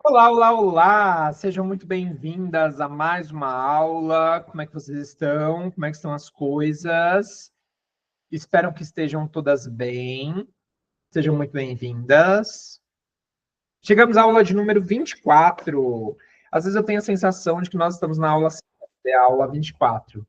Olá, olá, olá! Sejam muito bem-vindas a mais uma aula. Como é que vocês estão? Como é que estão as coisas? Espero que estejam todas bem. Sejam muito bem-vindas. Chegamos à aula de número 24. Às vezes eu tenho a sensação de que nós estamos na aula 7, é a aula 24,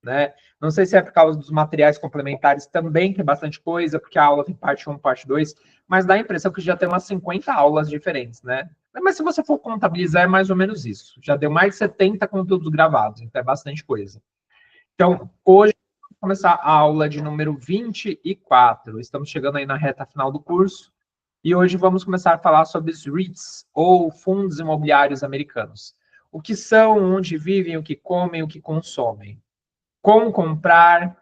né? Não sei se é por causa dos materiais complementares também, que é bastante coisa, porque a aula tem parte 1, parte 2, mas dá a impressão que já tem umas 50 aulas diferentes, né? Mas se você for contabilizar, é mais ou menos isso. Já deu mais de 70 conteúdos gravados, então é bastante coisa. Então, hoje vamos começar a aula de número 24. Estamos chegando aí na reta final do curso. E hoje vamos começar a falar sobre os REITs, ou fundos imobiliários americanos. O que são, onde vivem, o que comem, o que consomem. Como comprar,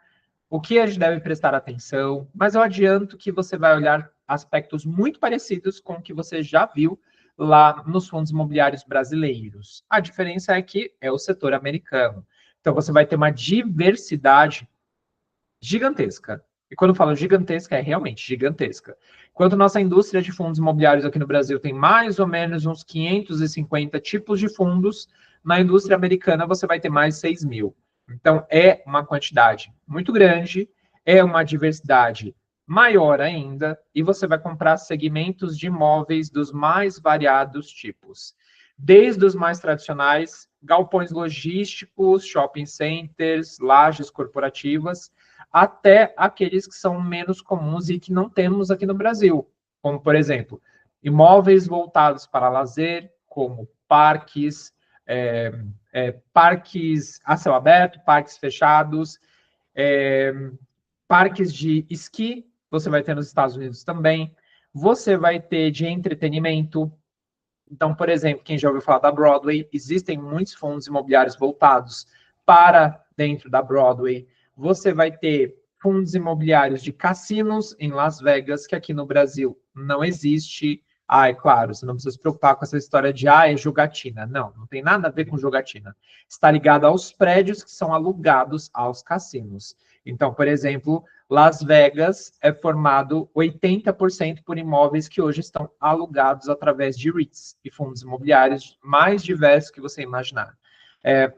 o que a gente deve prestar atenção, mas eu adianto que você vai olhar aspectos muito parecidos com o que você já viu lá nos fundos imobiliários brasileiros. A diferença é que é o setor americano. Então você vai ter uma diversidade gigantesca. E quando eu falo gigantesca, é realmente gigantesca. Enquanto nossa indústria de fundos imobiliários aqui no Brasil tem mais ou menos uns 550 tipos de fundos, na indústria americana você vai ter mais 6 mil. Então, é uma quantidade muito grande, é uma diversidade maior ainda, e você vai comprar segmentos de imóveis dos mais variados tipos. Desde os mais tradicionais, galpões logísticos, shopping centers, lajes corporativas, até aqueles que são menos comuns e que não temos aqui no Brasil, como, por exemplo, imóveis voltados para lazer, como parques, parques a céu aberto, parques fechados, é, parques de esqui, você vai ter nos Estados Unidos também. Você vai ter de entretenimento. Então, por exemplo, quem já ouviu falar da Broadway, existem muitos fundos imobiliários voltados para dentro da Broadway. Você vai ter fundos imobiliários de cassinos em Las Vegas, que aqui no Brasil não existe. Ah, é claro, você não precisa se preocupar com essa história de, é jogatina. Não, não tem nada a ver com jogatina. Está ligado aos prédios que são alugados aos cassinos. Então, por exemplo, Las Vegas é formado 80% por imóveis que hoje estão alugados através de REITs e fundos imobiliários mais diversos que você imaginar.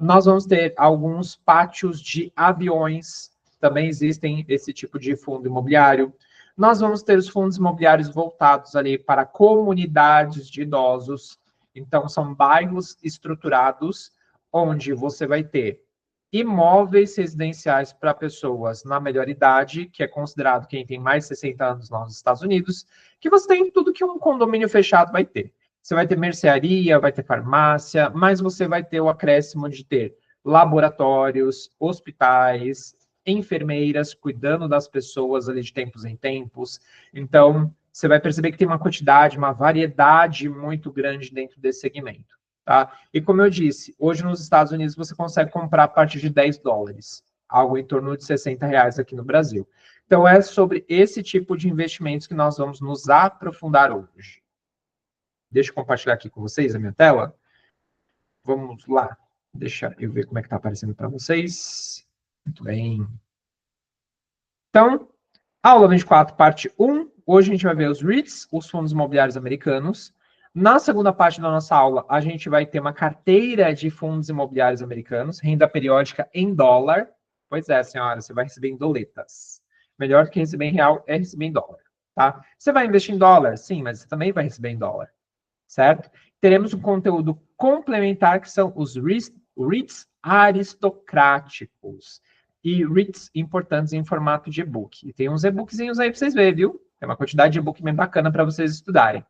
Nós vamos ter alguns pátios de aviões, também existem esse tipo de fundo imobiliário. Nós vamos ter os fundos imobiliários voltados ali para comunidades de idosos. Então, são bairros estruturados onde você vai ter imóveis residenciais para pessoas na melhor idade, que é considerado quem tem mais de 60 anos nos Estados Unidos, que você tem tudo que um condomínio fechado vai ter. Você vai ter mercearia, vai ter farmácia, mas você vai ter o acréscimo de ter laboratórios, hospitais, enfermeiras cuidando das pessoas ali de tempos em tempos. Então, você vai perceber que tem uma quantidade, uma variedade muito grande dentro desse segmento. Tá? E como eu disse, hoje nos Estados Unidos você consegue comprar a partir de $10, algo em torno de R$ 60 aqui no Brasil. Então é sobre esse tipo de investimentos que nós vamos nos aprofundar hoje. Deixa eu compartilhar aqui com vocês a minha tela. Vamos lá. Deixa eu ver como é que está aparecendo para vocês. Muito bem. Então, aula 24, parte 1. Hoje a gente vai ver os REITs, os fundos imobiliários americanos. Na segunda parte da nossa aula, a gente vai ter uma carteira de fundos imobiliários americanos, renda periódica em dólar. Pois é, senhora, você vai receber em doletas. Melhor do que receber em real é receber em dólar, tá? Você vai investir em dólar? Sim, mas você também vai receber em dólar, certo? Teremos um conteúdo complementar, que são os REITs aristocráticos e REITs importantes em formato de e-book. E tem uns e-bookzinhos aí para vocês verem, viu? Tem uma quantidade de e-book bem bacana para vocês estudarem.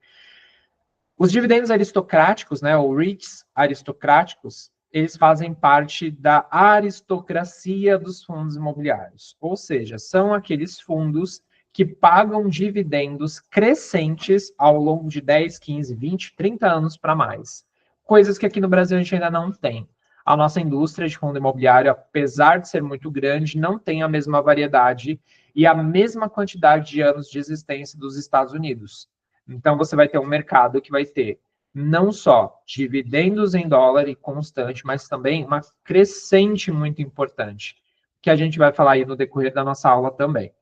Os dividendos aristocráticos, né, ou REITs aristocráticos, eles fazem parte da aristocracia dos fundos imobiliários. Ou seja, são aqueles fundos que pagam dividendos crescentes ao longo de 10, 15, 20, 30 anos para mais. Coisas que aqui no Brasil a gente ainda não tem. A nossa indústria de fundo imobiliário, apesar de ser muito grande, não tem a mesma variedade e a mesma quantidade de anos de existência dos Estados Unidos. Então, você vai ter um mercado que vai ter não só dividendos em dólar e constante, mas também uma crescente muito importante, que a gente vai falar aí no decorrer da nossa aula também.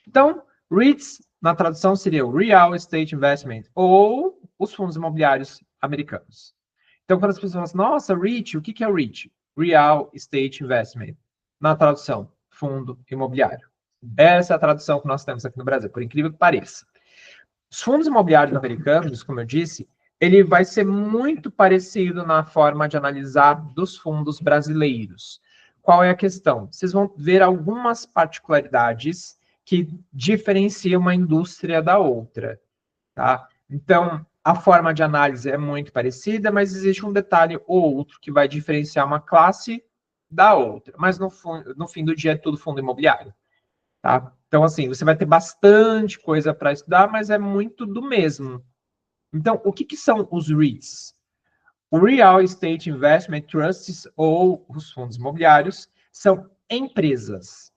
Então, REITs, na tradução, seria o Real Estate Investment, ou os fundos imobiliários americanos. Então, quando as pessoas falam, nossa, REIT, o que é o REIT? Real Estate Investment. Na tradução, fundo imobiliário. Essa é a tradução que nós temos aqui no Brasil, por incrível que pareça. Os fundos imobiliários americanos, como eu disse, ele vai ser muito parecido na forma de analisar dos fundos brasileiros. Qual é a questão? Vocês vão ver algumas particularidades que diferenciam uma indústria da outra, tá? Então, a forma de análise é muito parecida, mas existe um detalhe ou outro que vai diferenciar uma classe da outra. Mas no fim do dia é tudo fundo imobiliário, tá? Então, assim, você vai ter bastante coisa para estudar, mas é muito do mesmo. Então, o que são os REITs? O Real Estate Investment Trusts, ou os fundos imobiliários, são empresas.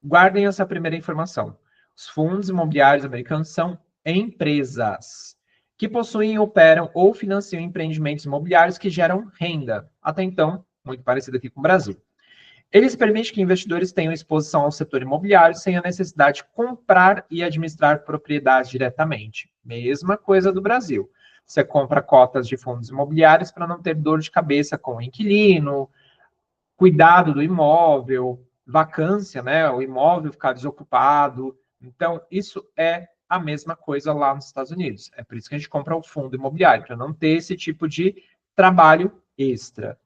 Guardem essa primeira informação. Os fundos imobiliários americanos são empresas que possuem, operam ou financiam empreendimentos imobiliários que geram renda. Até então, muito parecido aqui com o Brasil. Eles permitem que investidores tenham exposição ao setor imobiliário sem a necessidade de comprar e administrar propriedades diretamente. Mesma coisa do Brasil. Você compra cotas de fundos imobiliários para não ter dor de cabeça com o inquilino, cuidado do imóvel, vacância, né? O imóvel ficar desocupado. Então, isso é a mesma coisa lá nos Estados Unidos. É por isso que a gente compra o fundo imobiliário, para não ter esse tipo de trabalho extra.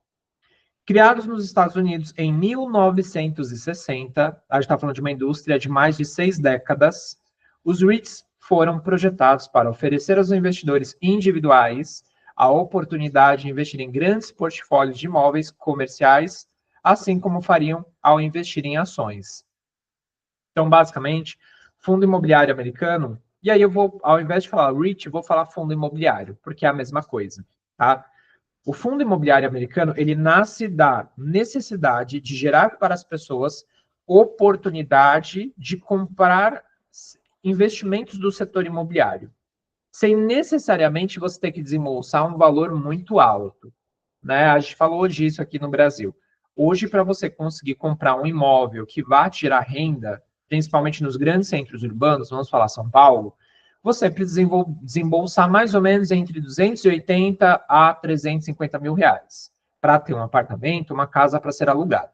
Criados nos Estados Unidos em 1960, a gente está falando de uma indústria de mais de 6 décadas, os REITs foram projetados para oferecer aos investidores individuais a oportunidade de investir em grandes portfólios de imóveis comerciais, assim como fariam ao investir em ações. Então, basicamente, fundo imobiliário americano, e aí eu vou, ao invés de falar REIT, eu vou falar fundo imobiliário, porque é a mesma coisa, tá? O fundo imobiliário americano, ele nasce da necessidade de gerar para as pessoas oportunidade de comprar investimentos do setor imobiliário, sem necessariamente você ter que desembolsar um valor muito alto, né? A gente falou disso aqui no Brasil. Hoje, para você conseguir comprar um imóvel que vá te gerar renda, principalmente nos grandes centros urbanos, vamos falar São Paulo, você precisa desembolsar mais ou menos entre 280 a 350 mil reais para ter um apartamento, uma casa para ser alugada.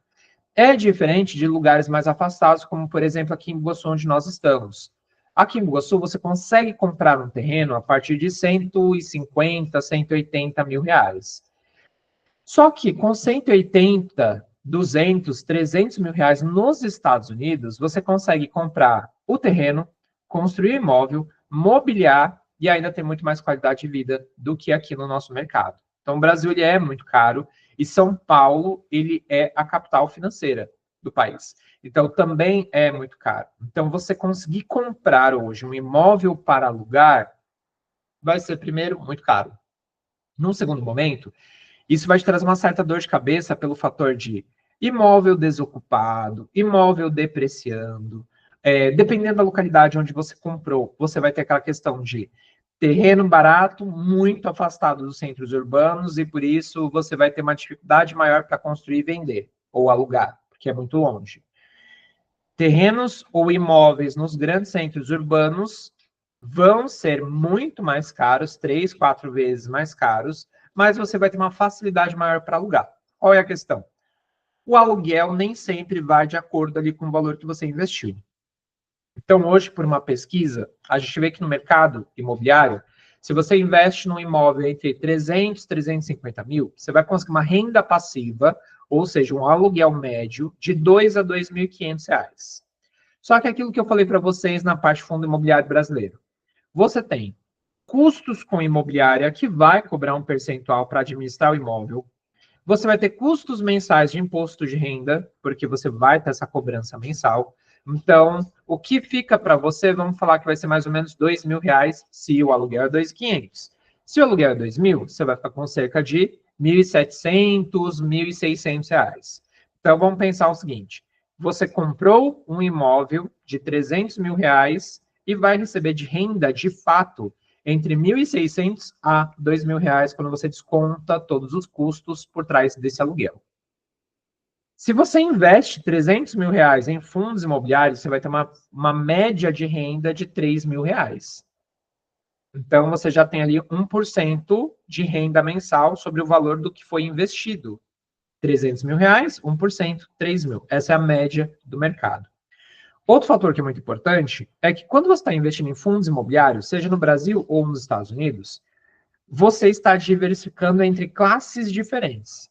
É diferente de lugares mais afastados, como, por exemplo, aqui em Iguaçu, onde nós estamos. Aqui em Iguaçu, você consegue comprar um terreno a partir de 150, 180 mil reais. Só que com 180, 200, 300 mil reais nos Estados Unidos, você consegue comprar o terreno, construir o imóvel, mobiliar e ainda ter muito mais qualidade de vida do que aqui no nosso mercado. Então, o Brasil ele é muito caro e São Paulo ele é a capital financeira do país. Então, também é muito caro. Então, você conseguir comprar hoje um imóvel para alugar vai ser, primeiro, muito caro. Num segundo momento, isso vai te trazer uma certa dor de cabeça pelo fator de imóvel desocupado, imóvel depreciando. Dependendo da localidade onde você comprou, você vai ter aquela questão de terreno barato, muito afastado dos centros urbanos, e por isso você vai ter uma dificuldade maior para construir e vender, ou alugar, porque é muito longe. Terrenos ou imóveis nos grandes centros urbanos vão ser muito mais caros, 3, 4 vezes mais caros, mas você vai ter uma facilidade maior para alugar. Qual é a questão? O aluguel nem sempre vai de acordo ali com o valor que você investiu. Então, hoje, por uma pesquisa, a gente vê que no mercado imobiliário, se você investe num imóvel entre 300 e 350 mil, você vai conseguir uma renda passiva, ou seja, um aluguel médio de R$ 2.000 a R$ 2.500. Só que aquilo que eu falei para vocês na parte do fundo imobiliário brasileiro, você tem custos com imobiliária que vai cobrar um percentual para administrar o imóvel. Você vai ter custos mensais de imposto de renda, porque você vai ter essa cobrança mensal. Então, o que fica para você, vamos falar que vai ser mais ou menos R$ 2.000 se o aluguel é 2.500. Se o aluguel é 2.000, você vai ficar com cerca de R$ 1.700, R$ 1.600. Então, vamos pensar o seguinte. Você comprou um imóvel de 300 mil reais e vai receber de renda, de fato, entre 1.600 a 2.000 reais quando você desconta todos os custos por trás desse aluguel. Se você investe 300 mil reais em fundos imobiliários, você vai ter uma média de renda de 3.000 reais. Então, você já tem ali 1% de renda mensal sobre o valor do que foi investido. 300 mil reais, 1%, 3 mil. Essa é a média do mercado. Outro fator que é muito importante é que quando você está investindo em fundos imobiliários, seja no Brasil ou nos Estados Unidos, você está diversificando entre classes diferentes.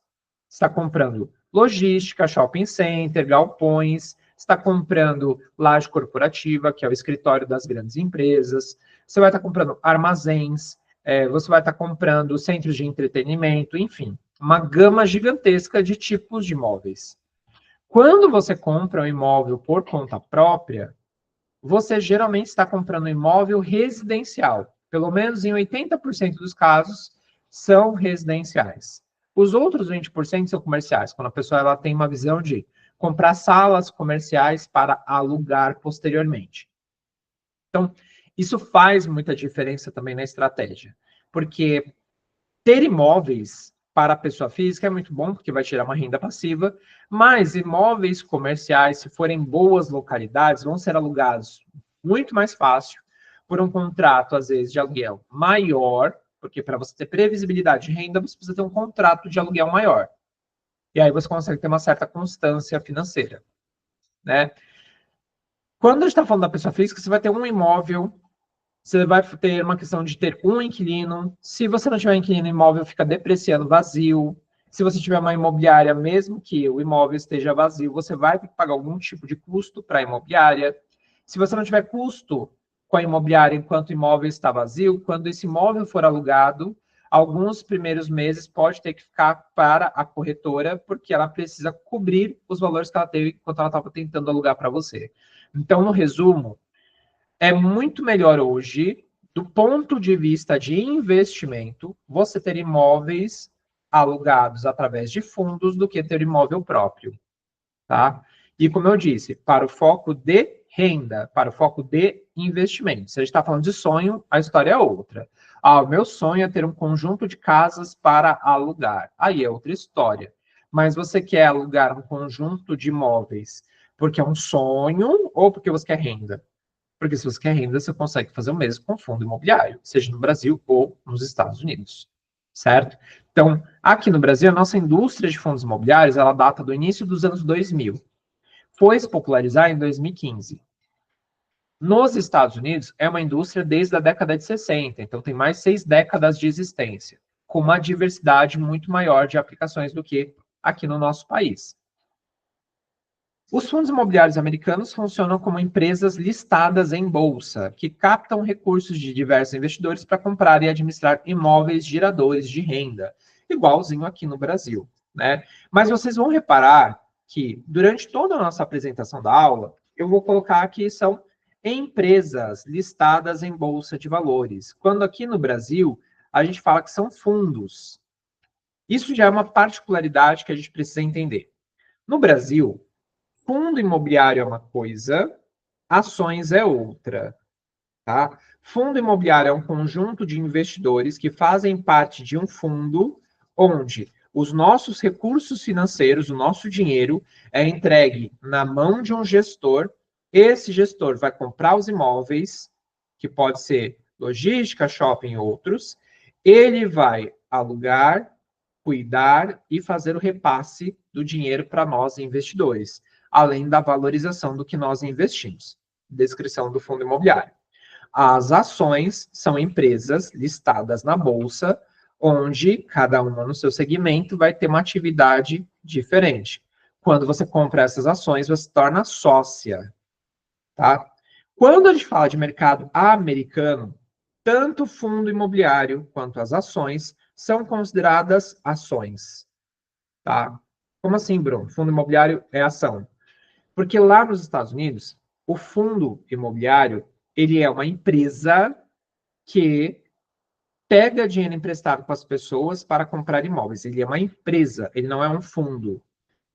Está comprando logística, shopping center, galpões, está comprando laje corporativa, que é o escritório das grandes empresas, você vai estar comprando armazéns, você vai estar comprando centros de entretenimento, enfim, uma gama gigantesca de tipos de imóveis. Quando você compra um imóvel por conta própria, você geralmente está comprando um imóvel residencial. Pelo menos em 80% dos casos, são residenciais. Os outros 20% são comerciais, quando a pessoa ela tem uma visão de comprar salas comerciais para alugar posteriormente. Então, isso faz muita diferença também na estratégia, porque ter imóveis para a pessoa física é muito bom, porque vai tirar uma renda passiva, mas imóveis comerciais, se forem boas localidades, vão ser alugados muito mais fácil, por um contrato, às vezes, de aluguel maior, porque para você ter previsibilidade de renda, você precisa ter um contrato de aluguel maior. E aí você consegue ter uma certa constância financeira, né? Quando a gente está falando da pessoa física, você vai ter um imóvel, você vai ter uma questão de ter um inquilino. Se você não tiver inquilino, o imóvel fica depreciando vazio. Se você tiver uma imobiliária, mesmo que o imóvel esteja vazio, você vai ter que pagar algum tipo de custo para a imobiliária. Se você não tiver custo com a imobiliária enquanto o imóvel está vazio, quando esse imóvel for alugado, alguns primeiros meses pode ter que ficar para a corretora, porque ela precisa cobrir os valores que ela teve enquanto ela estava tentando alugar para você. Então, no resumo, é muito melhor hoje, do ponto de vista de investimento, você ter imóveis alugados através de fundos do que ter imóvel próprio, tá? E como eu disse, para o foco de renda, para o foco de investimento. Se a gente está falando de sonho, a história é outra. Ah, o meu sonho é ter um conjunto de casas para alugar. Aí é outra história. Mas você quer alugar um conjunto de imóveis porque é um sonho ou porque você quer renda? Porque se você quer renda, você consegue fazer o mesmo com fundo imobiliário, seja no Brasil ou nos Estados Unidos, certo? Então, aqui no Brasil, a nossa indústria de fundos imobiliários, ela data do início dos anos 2000. Foi se popularizar em 2015. Nos Estados Unidos, é uma indústria desde a década de 60, então tem mais 6 décadas de existência, com uma diversidade muito maior de aplicações do que aqui no nosso país. Os fundos imobiliários americanos funcionam como empresas listadas em bolsa, que captam recursos de diversos investidores para comprar e administrar imóveis geradores de renda, igualzinho aqui no Brasil, né? Mas vocês vão reparar que, durante toda a nossa apresentação da aula, eu vou colocar que são empresas listadas em bolsa de valores, quando aqui no Brasil a gente fala que são fundos. Isso já é uma particularidade que a gente precisa entender. No Brasil, fundo imobiliário é uma coisa, ações é outra, tá? Fundo imobiliário é um conjunto de investidores que fazem parte de um fundo onde os nossos recursos financeiros, o nosso dinheiro, é entregue na mão de um gestor. Esse gestor vai comprar os imóveis, que pode ser logística, shopping e outros. Ele vai alugar, cuidar e fazer o repasse do dinheiro para nós investidores, além da valorização do que nós investimos. Descrição do fundo imobiliário. As ações são empresas listadas na bolsa, onde cada uma no seu segmento vai ter uma atividade diferente. Quando você compra essas ações, você se torna sócia, tá? Quando a gente fala de mercado americano, tanto o fundo imobiliário quanto as ações são consideradas ações, tá? Como assim, Bruno? Fundo imobiliário é ação. Porque lá nos Estados Unidos, o fundo imobiliário, ele é uma empresa que pega dinheiro emprestado com as pessoas para comprar imóveis. Ele é uma empresa, ele não é um fundo.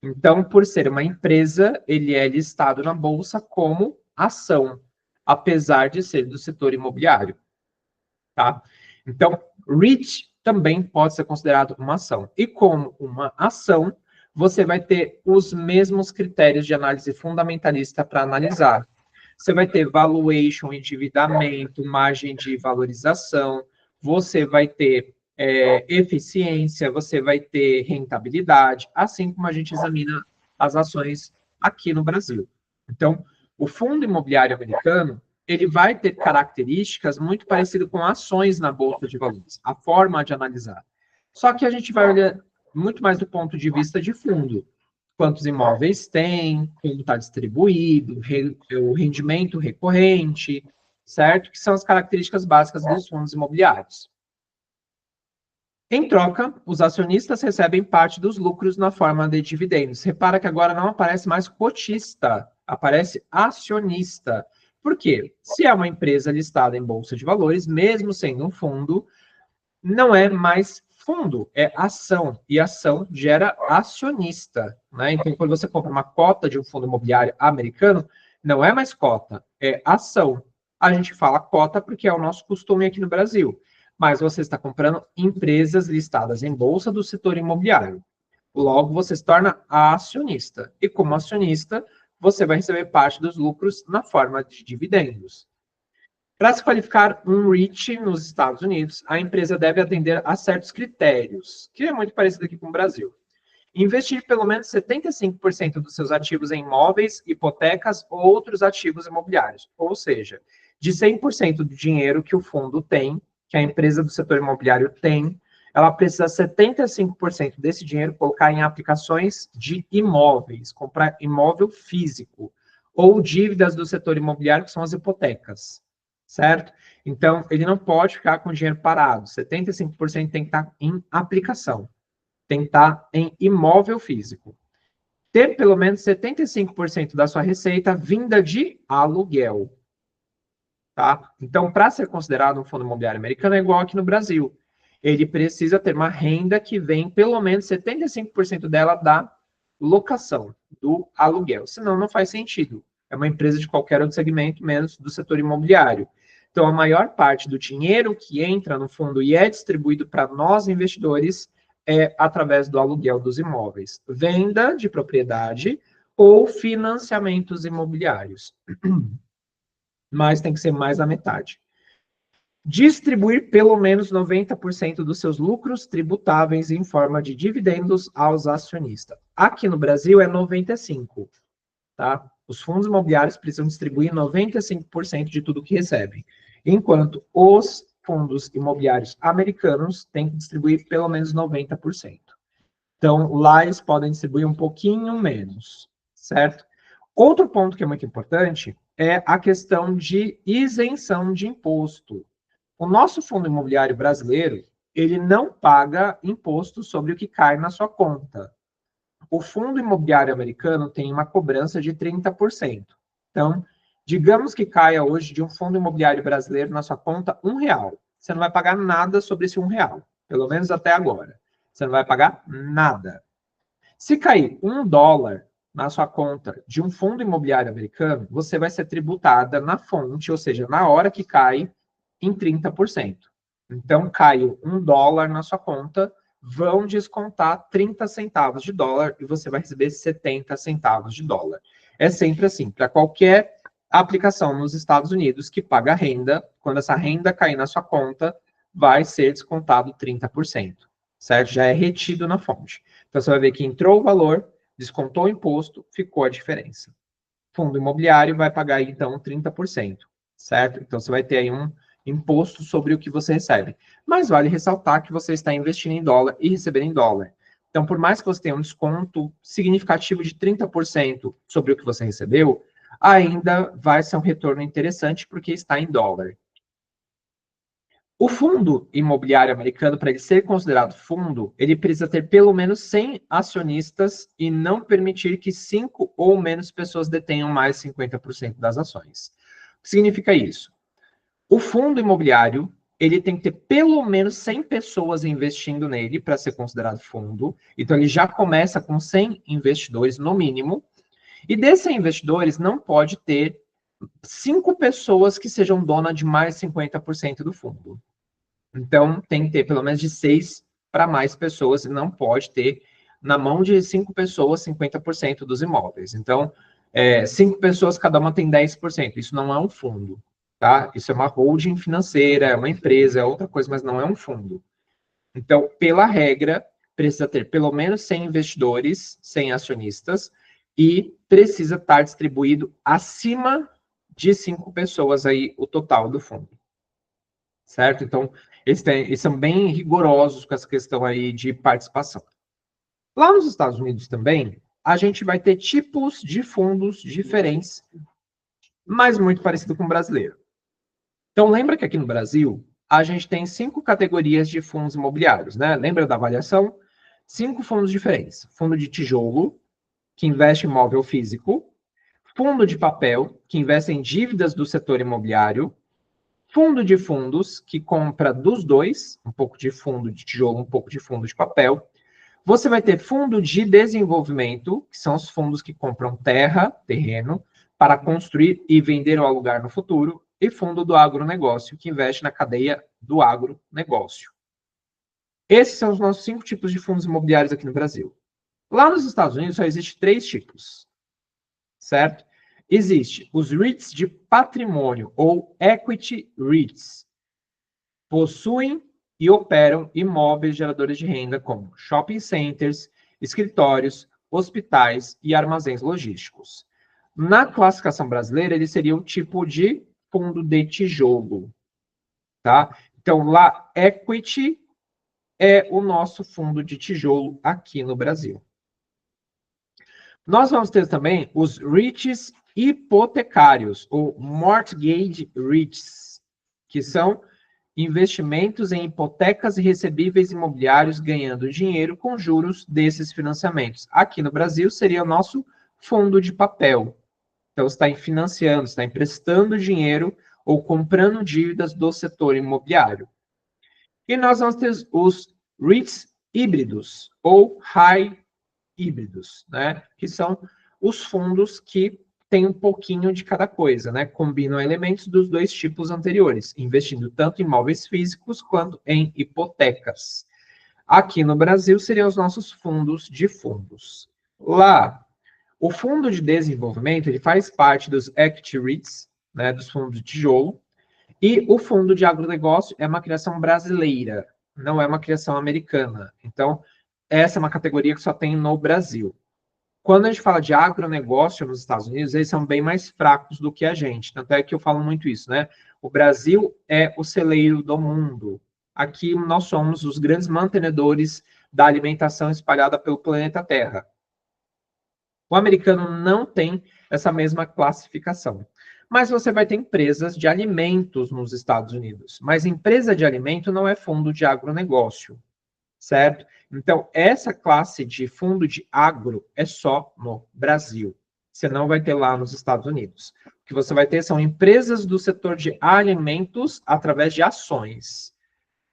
Então, por ser uma empresa, ele é listado na bolsa como ação, apesar de ser do setor imobiliário, tá? Então, REIT também pode ser considerado uma ação. E como uma ação, você vai ter os mesmos critérios de análise fundamentalista para analisar. Você vai ter valuation, endividamento, margem de valorização, você vai ter eficiência, você vai ter rentabilidade, assim como a gente examina as ações aqui no Brasil. Então, o fundo imobiliário americano, ele vai ter características muito parecidas com ações na bolsa de valores, a forma de analisar. Só que a gente vai olhar muito mais do ponto de vista de fundo. Quantos imóveis tem, como está distribuído, o rendimento recorrente, certo? Que são as características básicas dos fundos imobiliários. Em troca, os acionistas recebem parte dos lucros na forma de dividendos. Repara que agora não aparece mais cotista, aparece acionista. Por quê? Se é uma empresa listada em bolsa de valores, mesmo sendo um fundo, não é mais fundo, é ação. E ação gera acionista, né? Então, quando você compra uma cota de um fundo imobiliário americano, não é mais cota, é ação. A gente fala cota porque é o nosso costume aqui no Brasil. Mas você está comprando empresas listadas em bolsa do setor imobiliário. Logo, você se torna acionista. E como acionista, você vai receber parte dos lucros na forma de dividendos. Para se qualificar um REIT nos Estados Unidos, a empresa deve atender a certos critérios, que é muito parecido aqui com o Brasil. Investir pelo menos 75% dos seus ativos em imóveis, hipotecas ou outros ativos imobiliários. Ou seja, de 100% do dinheiro que o fundo tem, que a empresa do setor imobiliário tem, ela precisa 75% desse dinheiro colocar em aplicações de imóveis, comprar imóvel físico, ou dívidas do setor imobiliário, que são as hipotecas, certo? Então, ele não pode ficar com o dinheiro parado. 75% tem que estar em aplicação, tem que estar em imóvel físico. Ter pelo menos 75% da sua receita vinda de aluguel. Tá? Então, para ser considerado um fundo imobiliário americano, é igual aqui no Brasil. Ele precisa ter uma renda que vem pelo menos 75% dela da locação, do aluguel. Senão, não faz sentido. É uma empresa de qualquer outro segmento, menos do setor imobiliário. Então, a maior parte do dinheiro que entra no fundo e é distribuído para nós investidores é através do aluguel dos imóveis, venda de propriedade ou financiamentos imobiliários. Mas tem que ser mais da metade. Distribuir pelo menos 90% dos seus lucros tributáveis em forma de dividendos aos acionistas. Aqui no Brasil é 95%, tá? Os fundos imobiliários precisam distribuir 95% de tudo que recebem, enquanto os fundos imobiliários americanos têm que distribuir pelo menos 90%. Então, lá eles podem distribuir um pouquinho menos, certo? Outro ponto que é muito importante é a questão de isenção de imposto. O nosso fundo imobiliário brasileiro, ele não paga imposto sobre o que cai na sua conta. O fundo imobiliário americano tem uma cobrança de 30%. Então, digamos que caia hoje de um fundo imobiliário brasileiro na sua conta R$1. Você não vai pagar nada sobre esse R$1, pelo menos até agora. Você não vai pagar nada. Se cair $1 na sua conta de um fundo imobiliário americano, você vai ser tributada na fonte, ou seja, na hora que cai, em 30%. Então, caiu $1 na sua conta, vão descontar 30 centavos de dólar e você vai receber 70 centavos de dólar. É sempre assim, para qualquer aplicação nos Estados Unidos que paga renda, quando essa renda cair na sua conta, vai ser descontado 30%, certo? Já é retido na fonte. Então, você vai ver que entrou o valor, descontou o imposto, ficou a diferença. Fundo imobiliário vai pagar, então, 30%, certo? Então, você vai ter aí um imposto sobre o que você recebe. Mas vale ressaltar que você está investindo em dólar e recebendo em dólar. Então, por mais que você tenha um desconto significativo de 30% sobre o que você recebeu, ainda vai ser um retorno interessante porque está em dólar. O fundo imobiliário americano, para ele ser considerado fundo, ele precisa ter pelo menos 100 acionistas e não permitir que 5 ou menos pessoas detenham mais 50% das ações. O que significa isso? O fundo imobiliário, ele tem que ter pelo menos 100 pessoas investindo nele para ser considerado fundo. Então, ele já começa com 100 investidores no mínimo. E desses investidores, não pode ter 5 pessoas que sejam donas de mais 50% do fundo. Então, tem que ter pelo menos de 6 para mais pessoas, e não pode ter na mão de 5 pessoas 50% dos imóveis. Então, 5 pessoas, cada uma tem 10%. Isso não é um fundo, tá? Isso é uma holding financeira, é uma empresa, é outra coisa, mas não é um fundo. Então, pela regra, precisa ter pelo menos 100 investidores, 100 acionistas, e precisa estar distribuído acima de 5 pessoas aí o total do fundo. Certo? Então, eles são bem rigorosos com essa questão aí de participação. Lá nos Estados Unidos também, a gente vai ter tipos de fundos diferentes, mas muito parecido com o brasileiro. Então, lembra que aqui no Brasil, a gente tem 5 categorias de fundos imobiliários, né? Lembra da avaliação? 5 fundos diferentes. Fundo de tijolo, que investe em imóvel físico. Fundo de papel, que investe em dívidas do setor imobiliário. Fundo de fundos, que compra dos dois, um pouco de fundo de tijolo, um pouco de fundo de papel. Você vai ter fundo de desenvolvimento, que são os fundos que compram terra, terreno, para construir e vender ou alugar no futuro, e fundo do agronegócio, que investe na cadeia do agronegócio. Esses são os nossos 5 tipos de fundos imobiliários aqui no Brasil. Lá nos Estados Unidos só existe 3 tipos, certo? Existe os REITs de patrimônio, ou Equity REITs. Possuem e operam imóveis geradores de renda como shopping centers, escritórios, hospitais e armazéns logísticos. Na classificação brasileira, ele seria um tipo de fundo de tijolo, tá? Então, lá, equity é o nosso fundo de tijolo aqui no Brasil. Nós vamos ter também os REITs hipotecários, ou mortgage REITs, que são investimentos em hipotecas e recebíveis imobiliários ganhando dinheiro com juros desses financiamentos. Aqui no Brasil seria o nosso fundo de papel. Então, você está financiando, está emprestando dinheiro ou comprando dívidas do setor imobiliário. E nós vamos ter os REITs híbridos ou high híbridos, né? Que são os fundos que têm um pouquinho de cada coisa, né? Combinam elementos dos 2 tipos anteriores, investindo tanto em imóveis físicos quanto em hipotecas. Aqui no Brasil seriam os nossos fundos de fundos. Lá, o fundo de desenvolvimento ele faz parte dos equity REITs, né, dos fundos de tijolo, e o fundo de agronegócio é uma criação brasileira, não é uma criação americana. Então, essa é uma categoria que só tem no Brasil. Quando a gente fala de agronegócio nos Estados Unidos, eles são bem mais fracos do que a gente. Tanto é que eu falo muito isso, né? O Brasil é o celeiro do mundo. Aqui nós somos os grandes mantenedores da alimentação espalhada pelo planeta Terra. O americano não tem essa mesma classificação. Mas você vai ter empresas de alimentos nos Estados Unidos. Mas empresa de alimento não é fundo de agronegócio, certo? Então, essa classe de fundo de agro é só no Brasil. Você não vai ter lá nos Estados Unidos. O que você vai ter são empresas do setor de alimentos através de ações.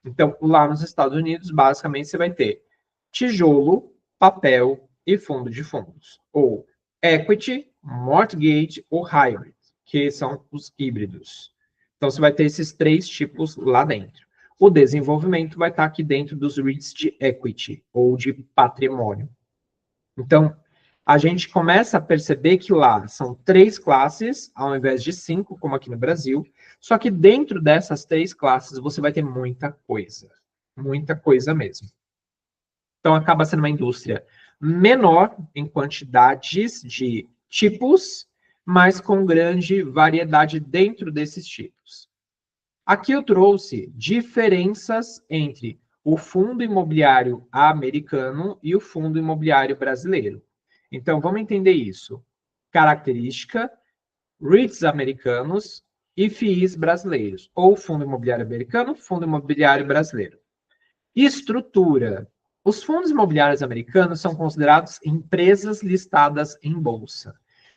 Então, lá nos Estados Unidos, basicamente, você vai ter tijolo, papel e fundo de fundos. Ou equity, mortgage ou hybrid, que são os híbridos. Então, você vai ter esses 3 tipos lá dentro. O desenvolvimento vai estar aqui dentro dos REITs de equity, ou de patrimônio. Então, a gente começa a perceber que lá são 3 classes, ao invés de 5, como aqui no Brasil. Só que dentro dessas 3 classes, você vai ter muita coisa. Muita coisa mesmo. Então, acaba sendo uma indústria menor em quantidades de tipos, mas com grande variedade dentro desses tipos. Aqui eu trouxe diferenças entre o fundo imobiliário americano e o fundo imobiliário brasileiro. Então, vamos entender isso. Característica, REITs americanos e FIIs brasileiros, ou fundo imobiliário americano, fundo imobiliário brasileiro. Estrutura. Os fundos imobiliários americanos são considerados empresas listadas em bolsa,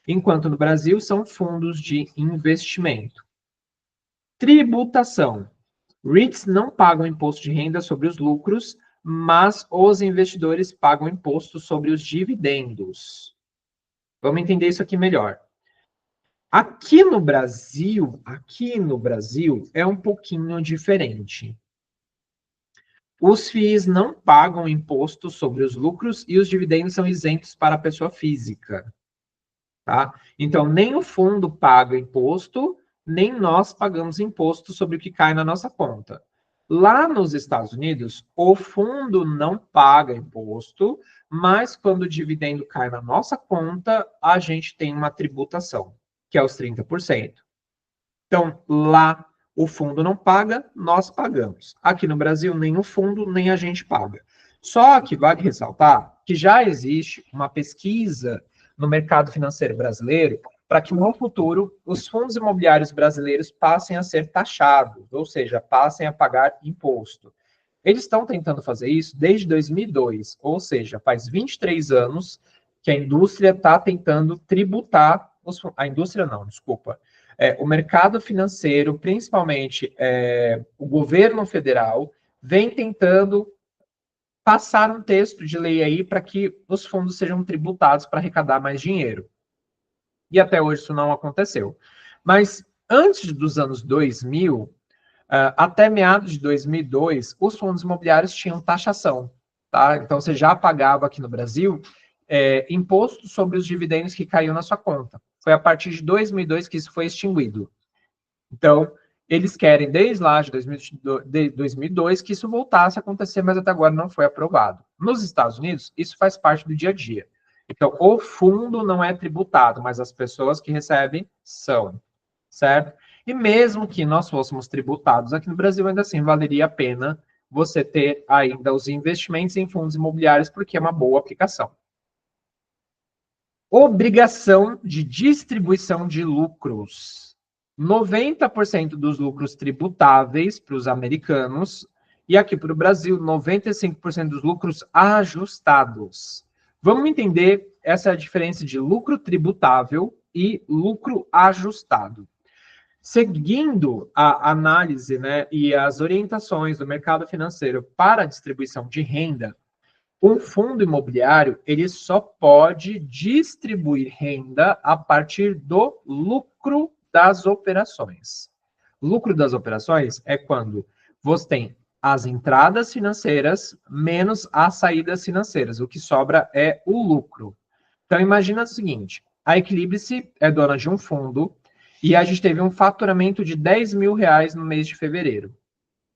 enquanto no Brasil são fundos de investimento. Tributação. REITs não pagam imposto de renda sobre os lucros, mas os investidores pagam imposto sobre os dividendos. Vamos entender isso aqui melhor. Aqui no Brasil é um pouquinho diferente. Os FIIs não pagam imposto sobre os lucros e os dividendos são isentos para a pessoa física. tá? Então, nem o fundo paga imposto, nem nós pagamos imposto sobre o que cai na nossa conta. Lá nos Estados Unidos, o fundo não paga imposto, mas quando o dividendo cai na nossa conta, a gente tem uma tributação, que é os 30%. Então, lá o fundo não paga, nós pagamos. Aqui no Brasil, nem o fundo, nem a gente paga. Só que vale ressaltar que já existe uma pesquisa no mercado financeiro brasileiro para que no futuro os fundos imobiliários brasileiros passem a ser taxados, ou seja, passem a pagar imposto. Eles estão tentando fazer isso desde 2002, ou seja, faz 23 anos que a indústria está tentando tributar, a indústria não, desculpa, o mercado financeiro, principalmente o governo federal, vem tentando passar um texto de lei aí para que os fundos sejam tributados para arrecadar mais dinheiro. E até hoje isso não aconteceu. Mas antes dos anos 2000, até meados de 2002, os fundos imobiliários tinham taxação. Tá? Então, você já pagava aqui no Brasil imposto sobre os dividendos que caíam na sua conta. Foi a partir de 2002 que isso foi extinguido. Então, eles querem, desde lá de 2002, que isso voltasse a acontecer, mas até agora não foi aprovado. Nos Estados Unidos, isso faz parte do dia a dia. Então, o fundo não é tributado, mas as pessoas que recebem são, certo? E mesmo que nós fôssemos tributados aqui no Brasil, ainda assim valeria a pena você ter ainda os investimentos em fundos imobiliários, porque é uma boa aplicação. Obrigação de distribuição de lucros. 90% dos lucros tributáveis para os americanos e aqui para o Brasil, 95% dos lucros ajustados. Vamos entender essa diferença de lucro tributável e lucro ajustado. Seguindo a análise, né, e as orientações do mercado financeiro para a distribuição de renda, um fundo imobiliário, ele só pode distribuir renda a partir do lucro das operações. Lucro das operações é quando você tem as entradas financeiras menos as saídas financeiras. O que sobra é o lucro. Então, imagina o seguinte, a Eclipse é dona de um fundo e a gente teve um faturamento de 10 mil reais no mês de fevereiro.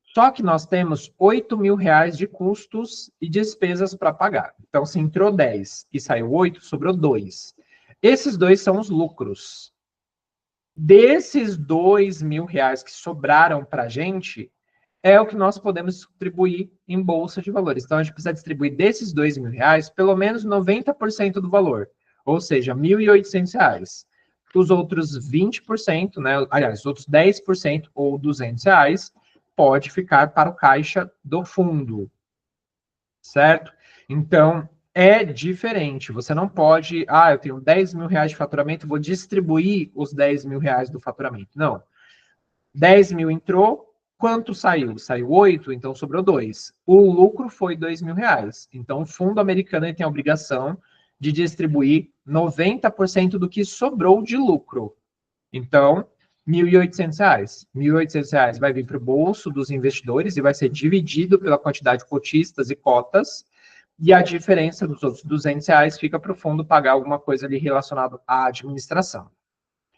Só que nós temos 8 mil reais de custos e despesas para pagar. Então, se entrou 10 e saiu 8, sobrou 2. Esses dois são os lucros. Desses 2 mil reais que sobraram para a gente, é o que nós podemos distribuir em bolsa de valores. Então, a gente precisa distribuir desses 2 mil reais, pelo menos 90% do valor. Ou seja, R$ 1.800. Os outros 20%, né? Aliás, os outros 10% ou R$ 200 pode ficar para o caixa do fundo, certo? Então, é diferente. Você não pode, eu tenho 10 mil reais de faturamento, vou distribuir os 10 mil reais do faturamento. Não. 10 mil entrou, quanto saiu? Saiu 8, então sobrou 2. O lucro foi 2 mil reais. Então, o fundo americano tem a obrigação de distribuir 90% do que sobrou de lucro. Então, R$ 1.800. R$ 1.800 vai vir para o bolso dos investidores e vai ser dividido pela quantidade de cotistas e cotas, e a diferença dos outros R$ 200 fica para o fundo pagar alguma coisa ali relacionada à administração.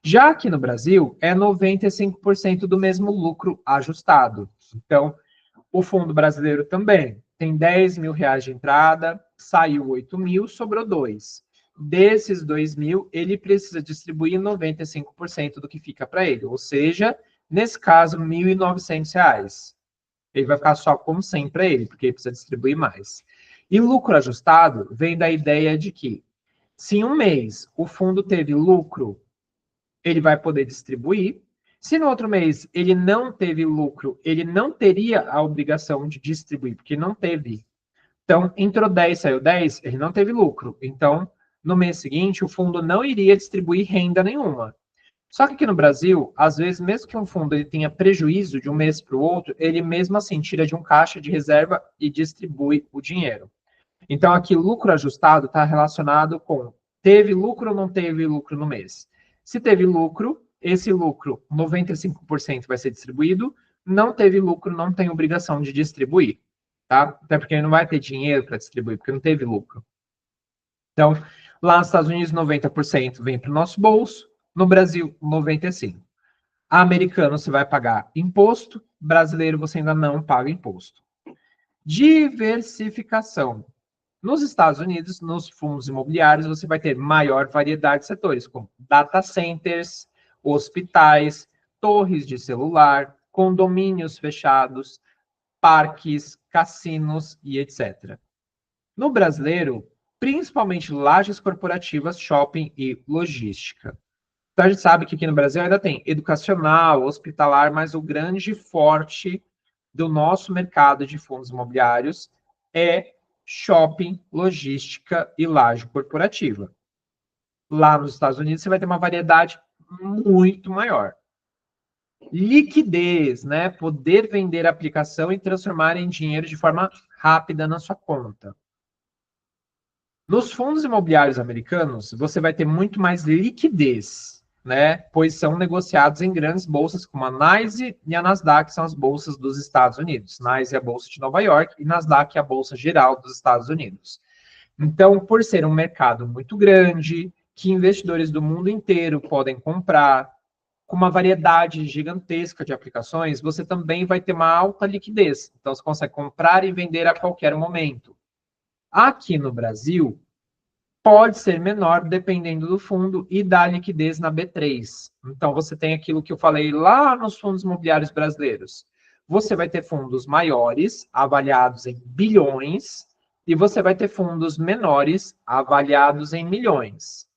Já aqui no Brasil, é 95% do mesmo lucro ajustado. Então, o fundo brasileiro também tem 10 mil reais de entrada, saiu 8 mil, sobrou 2. Desses 2 mil, ele precisa distribuir 95% do que fica para ele. Ou seja, nesse caso, R$ 1.900. Ele vai ficar só com 100 para ele, porque ele precisa distribuir mais. E lucro ajustado vem da ideia de que, se em um mês o fundo teve lucro, ele vai poder distribuir. Se no outro mês ele não teve lucro, ele não teria a obrigação de distribuir, porque não teve. Então, entrou 10, saiu 10, ele não teve lucro. Então, no mês seguinte, o fundo não iria distribuir renda nenhuma. Só que aqui no Brasil, às vezes, mesmo que um fundo ele tenha prejuízo de um mês para o outro, ele mesmo assim tira de um caixa de reserva e distribui o dinheiro. Então, aqui, lucro ajustado está relacionado com teve lucro ou não teve lucro no mês. Se teve lucro, esse lucro, 95% vai ser distribuído. Não teve lucro, não tem obrigação de distribuir. Tá? Até porque ele não vai ter dinheiro para distribuir, porque não teve lucro. Então, Lá nos Estados Unidos, 90% vem para o nosso bolso. No Brasil, 95%. Americano, você vai pagar imposto. Brasileiro, você ainda não paga imposto. Diversificação. Nos Estados Unidos, nos fundos imobiliários, você vai ter maior variedade de setores, como data centers, hospitais, torres de celular, condomínios fechados, parques, cassinos e etc. No brasileiro, principalmente lajes corporativas, shopping e logística. Então, a gente sabe que aqui no Brasil ainda tem educacional, hospitalar, mas o grande forte do nosso mercado de fundos imobiliários é shopping, logística e laje corporativa. Lá nos Estados Unidos, você vai ter uma variedade muito maior. Liquidez, né? Poder vender a aplicação e transformar em dinheiro de forma rápida na sua conta. Nos fundos imobiliários americanos, você vai ter muito mais liquidez, né? Pois são negociados em grandes bolsas como a NYSE e a Nasdaq, que são as bolsas dos Estados Unidos. NYSE é a bolsa de Nova York e Nasdaq é a bolsa geral dos Estados Unidos. Então, por ser um mercado muito grande, que investidores do mundo inteiro podem comprar, com uma variedade gigantesca de aplicações, você também vai ter uma alta liquidez. Então, você consegue comprar e vender a qualquer momento. Aqui no Brasil, pode ser menor dependendo do fundo e da liquidez na B3. Então, você tem aquilo que eu falei lá nos fundos imobiliários brasileiros. Você vai ter fundos maiores, avaliados em bilhões, e você vai ter fundos menores, avaliados em milhões.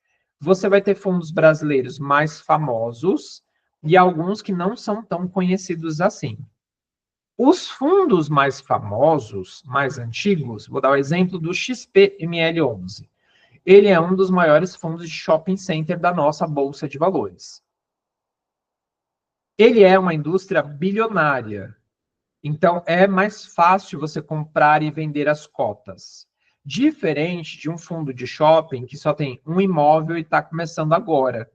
Você vai ter fundos brasileiros mais famosos e alguns que não são tão conhecidos assim. Os fundos mais famosos, mais antigos, vou dar o exemplo do XPML11. Ele é um dos maiores fundos de shopping center da nossa bolsa de valores. Ele é uma indústria bilionária. Então, é mais fácil você comprar e vender as cotas. Diferente de um fundo de shopping que só tem um imóvel e está começando agora.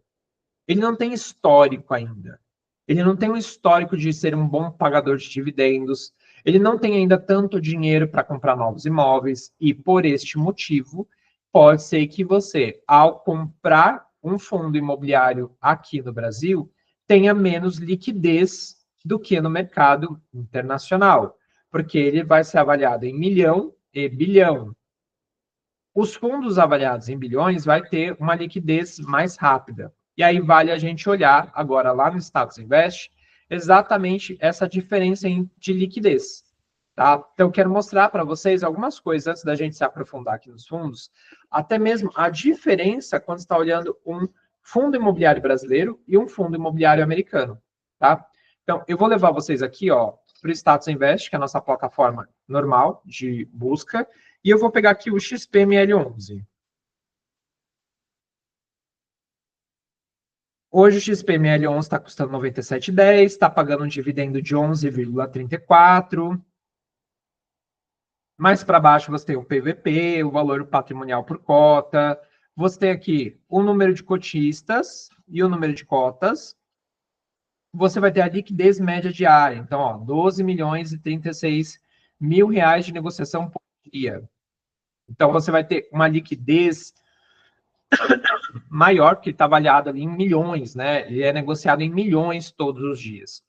Ele não tem histórico ainda. Ele não tem um histórico de ser um bom pagador de dividendos. Ele não tem ainda tanto dinheiro para comprar novos imóveis. E, por este motivo, pode ser que você, ao comprar um fundo imobiliário aqui no Brasil, tenha menos liquidez do que no mercado internacional, porque ele vai ser avaliado em milhão e bilhão. Os fundos avaliados em bilhões vai ter uma liquidez mais rápida. E aí vale a gente olhar agora lá no Status Invest exatamente essa diferença de liquidez. Tá? Então, eu quero mostrar para vocês algumas coisas antes da gente se aprofundar aqui nos fundos, até mesmo a diferença quando está olhando um fundo imobiliário brasileiro e um fundo imobiliário americano. Tá? Então, eu vou levar vocês aqui para o Status Invest, que é a nossa plataforma normal de busca, e eu vou pegar aqui o XPML11. Hoje o XPML11 está custando R$ 97,10, está pagando um dividendo de 11,34. Mais para baixo você tem o PVP, o valor patrimonial por cota. Você tem aqui o número de cotistas e o número de cotas. Você vai ter a liquidez média diária. Então, 12 milhões e 36 mil reais de negociação por dia. Então, você vai ter uma liquidez maior, porque está avaliado ali em milhões, né? Ele é negociado em milhões todos os dias.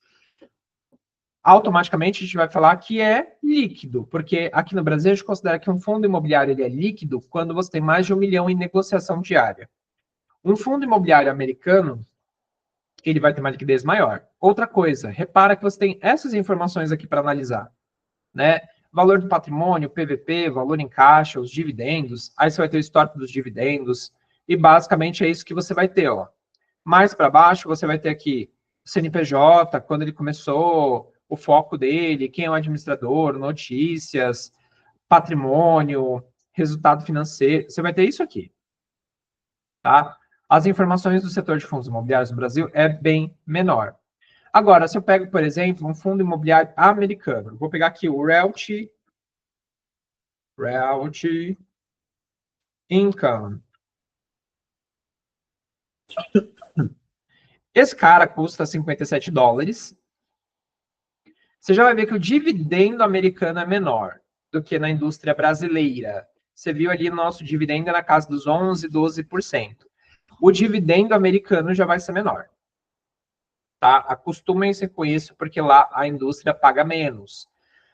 Automaticamente a gente vai falar que é líquido, porque aqui no Brasil a gente considera que um fundo imobiliário ele é líquido quando você tem mais de 1 milhão em negociação diária. Um fundo imobiliário americano, ele vai ter uma liquidez maior. Outra coisa, repara que você tem essas informações aqui para analisar, né? Valor do patrimônio, PVP, valor em caixa, os dividendos, aí você vai ter o histórico dos dividendos, e basicamente é isso que você vai ter, ó. Mais para baixo, você vai ter aqui o CNPJ, quando ele começou, o foco dele, quem é o administrador, notícias, patrimônio, resultado financeiro. Você vai ter isso aqui, tá? As informações do setor de fundos imobiliários no Brasil é bem menor. Agora, se eu pego, por exemplo, um fundo imobiliário americano, vou pegar aqui o Realty Income. Esse cara custa $57. Você já vai ver que o dividendo americano é menor do que na indústria brasileira. Você viu ali nosso dividendo na casa dos 11%, 12%. O dividendo americano já vai ser menor. Tá? Acostumem-se com isso, porque lá a indústria paga menos.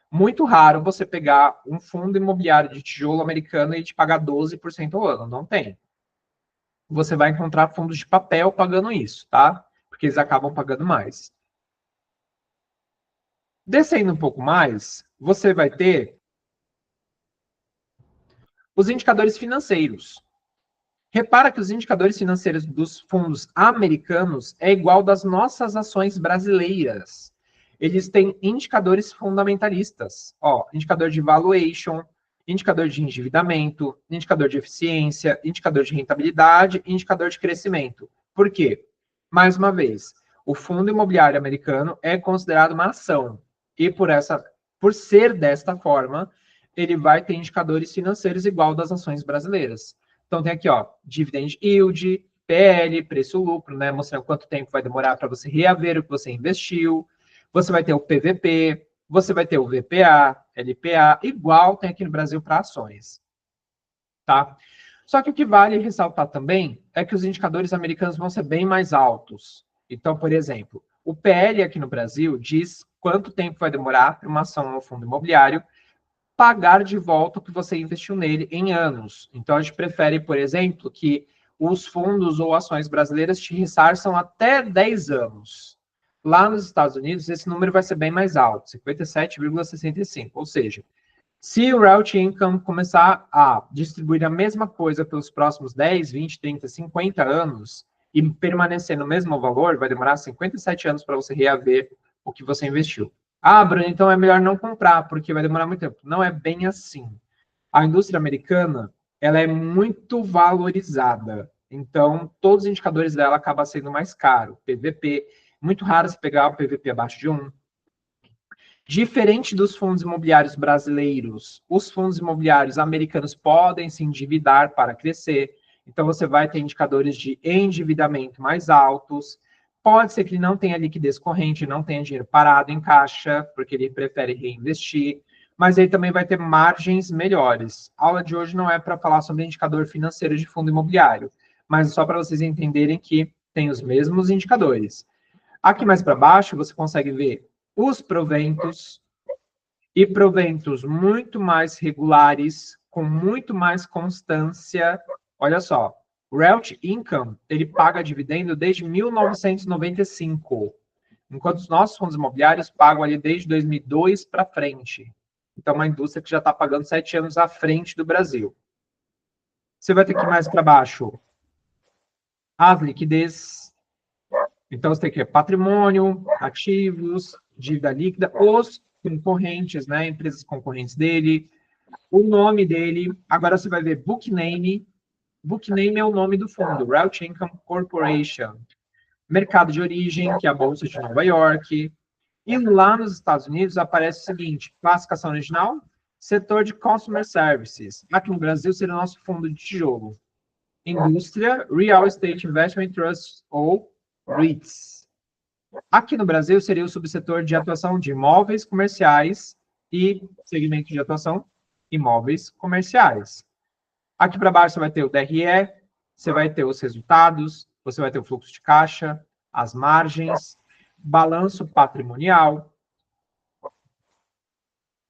Muito raro você pegar um fundo imobiliário de tijolo americano e te pagar 12% ao ano. Não tem. Você vai encontrar fundos de papel pagando isso, tá? Porque eles acabam pagando mais. Descendo um pouco mais, você vai ter os indicadores financeiros. Repara que os indicadores financeiros dos fundos americanos é igual das nossas ações brasileiras. Eles têm indicadores fundamentalistas. Ó, indicador de valuation, indicador de endividamento, indicador de eficiência, indicador de rentabilidade e indicador de crescimento. Por quê? Mais uma vez, o fundo imobiliário americano é considerado uma ação. E por ser desta forma, ele vai ter indicadores financeiros igual das ações brasileiras. Então tem aqui, ó, dividend yield, PL, preço-lucro, né, mostrando quanto tempo vai demorar para você reaver o que você investiu. Você vai ter o PVP, você vai ter o VPA, LPA, igual tem aqui no Brasil para ações. Tá? Só que o que vale ressaltar também é que os indicadores americanos vão ser bem mais altos. Então, por exemplo, o PL aqui no Brasil diz quanto tempo vai demorar para uma ação no fundo imobiliário pagar de volta o que você investiu nele em anos. Então, a gente prefere, por exemplo, que os fundos ou ações brasileiras te ressarçam até 10 anos. Lá nos Estados Unidos, esse número vai ser bem mais alto, 57,65. Ou seja, se o Realty Income começar a distribuir a mesma coisa pelos próximos 10, 20, 30, 50 anos e permanecer no mesmo valor, vai demorar 57 anos para você reaver o que você investiu. Ah, Bruno, então é melhor não comprar, porque vai demorar muito tempo. Não é bem assim. A indústria americana, ela é muito valorizada. Então, todos os indicadores dela acabam sendo mais caros. PVP, muito raro você pegar o PVP abaixo de 1. Diferente dos fundos imobiliários brasileiros, os fundos imobiliários americanos podem se endividar para crescer. Então, você vai ter indicadores de endividamento mais altos. Pode ser que ele não tenha liquidez corrente, não tenha dinheiro parado em caixa, porque ele prefere reinvestir. Mas ele também vai ter margens melhores. A aula de hoje não é para falar sobre indicador financeiro de fundo imobiliário, mas só para vocês entenderem que tem os mesmos indicadores. Aqui mais para baixo, você consegue ver os proventos e proventos muito mais regulares, com muito mais constância. Olha só, o Realty Income, ele paga dividendo desde 1995, enquanto os nossos fundos imobiliários pagam ali desde 2002 para frente. Então, uma indústria que já está pagando 7 anos à frente do Brasil. Você vai ter que ir mais para baixo as liquidez. Então, você tem que patrimônio, ativos, dívida líquida, os concorrentes, né? Empresas concorrentes dele, o nome dele. Agora você vai ver book name. Book name é o nome do fundo, Realty Income Corporation. Mercado de origem, que é a Bolsa de Nova York. E lá nos Estados Unidos aparece o seguinte: classificação original, setor de Consumer Services. Aqui no Brasil seria o nosso fundo de tijolo. Indústria, Real Estate Investment Trust, ou REITs. Aqui no Brasil seria o subsetor de atuação de imóveis comerciais e segmento de atuação imóveis comerciais. Aqui para baixo você vai ter o DRE, você vai ter os resultados, você vai ter o fluxo de caixa, as margens, balanço patrimonial.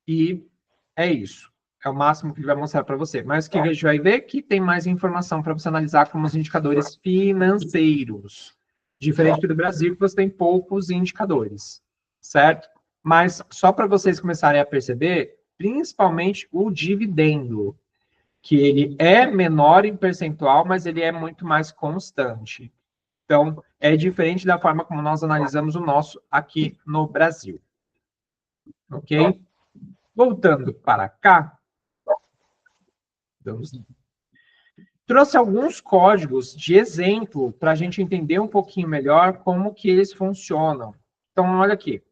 E é isso. É o máximo que ele vai mostrar para você. Mas o que a gente vai ver que tem mais informação para você analisar como os indicadores financeiros. Diferente do Brasil, que você tem poucos indicadores, certo? Mas só para vocês começarem a perceber, principalmente o dividendo, que ele é menor em percentual, mas ele é muito mais constante. Então, é diferente da forma como nós analisamos o nosso aqui no Brasil. Ok? Voltando para cá, trouxe alguns códigos de exemplo para a gente entender um pouquinho melhor como que eles funcionam. Então, olha aqui.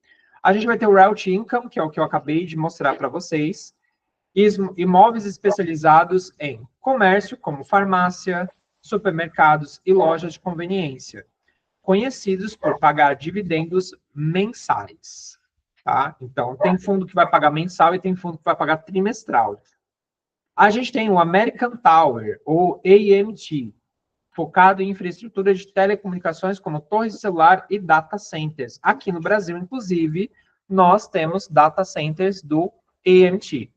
A gente vai ter o Realty Income, que é o que eu acabei de mostrar para vocês. Imóveis especializados em comércio, como farmácia, supermercados e lojas de conveniência, conhecidos por pagar dividendos mensais. Tá? Então, tem fundo que vai pagar mensal e tem fundo que vai pagar trimestral. A gente tem o American Tower, ou AMT, focado em infraestrutura de telecomunicações como torres de celular e data centers. Aqui no Brasil, inclusive, nós temos data centers do AMT,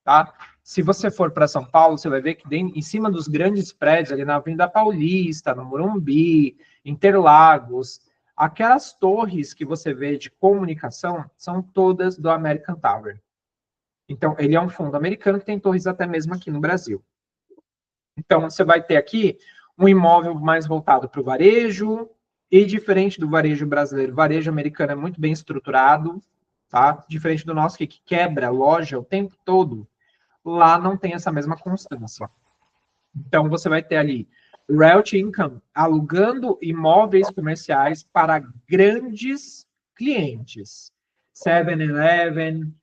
tá? Se você for para São Paulo, você vai ver que em cima dos grandes prédios, ali na Avenida Paulista, no Morumbi, Interlagos, aquelas torres que você vê de comunicação são todas do American Tower. Então, ele é um fundo americano que tem torres até mesmo aqui no Brasil. Então, você vai ter aqui um imóvel mais voltado para o varejo, e diferente do varejo brasileiro, o varejo americano é muito bem estruturado, tá? Diferente do nosso, que quebra a loja o tempo todo, lá não tem essa mesma constância. Então, você vai ter ali Realty Income alugando imóveis comerciais para grandes clientes. 7-Eleven,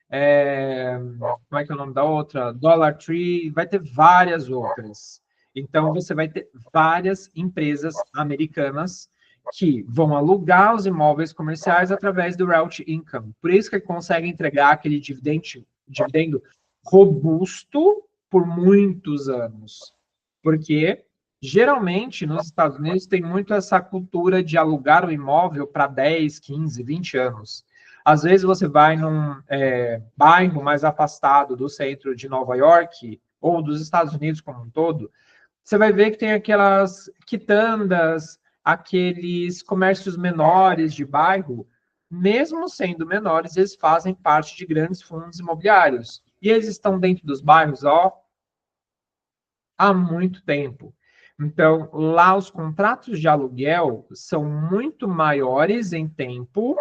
como é que é o nome da outra? Dollar Tree, vai ter várias outras. Então, você vai ter várias empresas americanas que vão alugar os imóveis comerciais através do Realty Income. Por isso que consegue entregar aquele dividendo robusto por muitos anos. Porque, geralmente, nos Estados Unidos tem muito essa cultura de alugar o imóvel para 10, 15, 20 anos. Às vezes você vai num bairro mais afastado do centro de Nova York, ou dos Estados Unidos como um todo, você vai ver que tem aquelas quitandas, aqueles comércios menores de bairro, mesmo sendo menores, eles fazem parte de grandes fundos imobiliários. E eles estão dentro dos bairros, há muito tempo. Então, lá os contratos de aluguel são muito maiores em tempo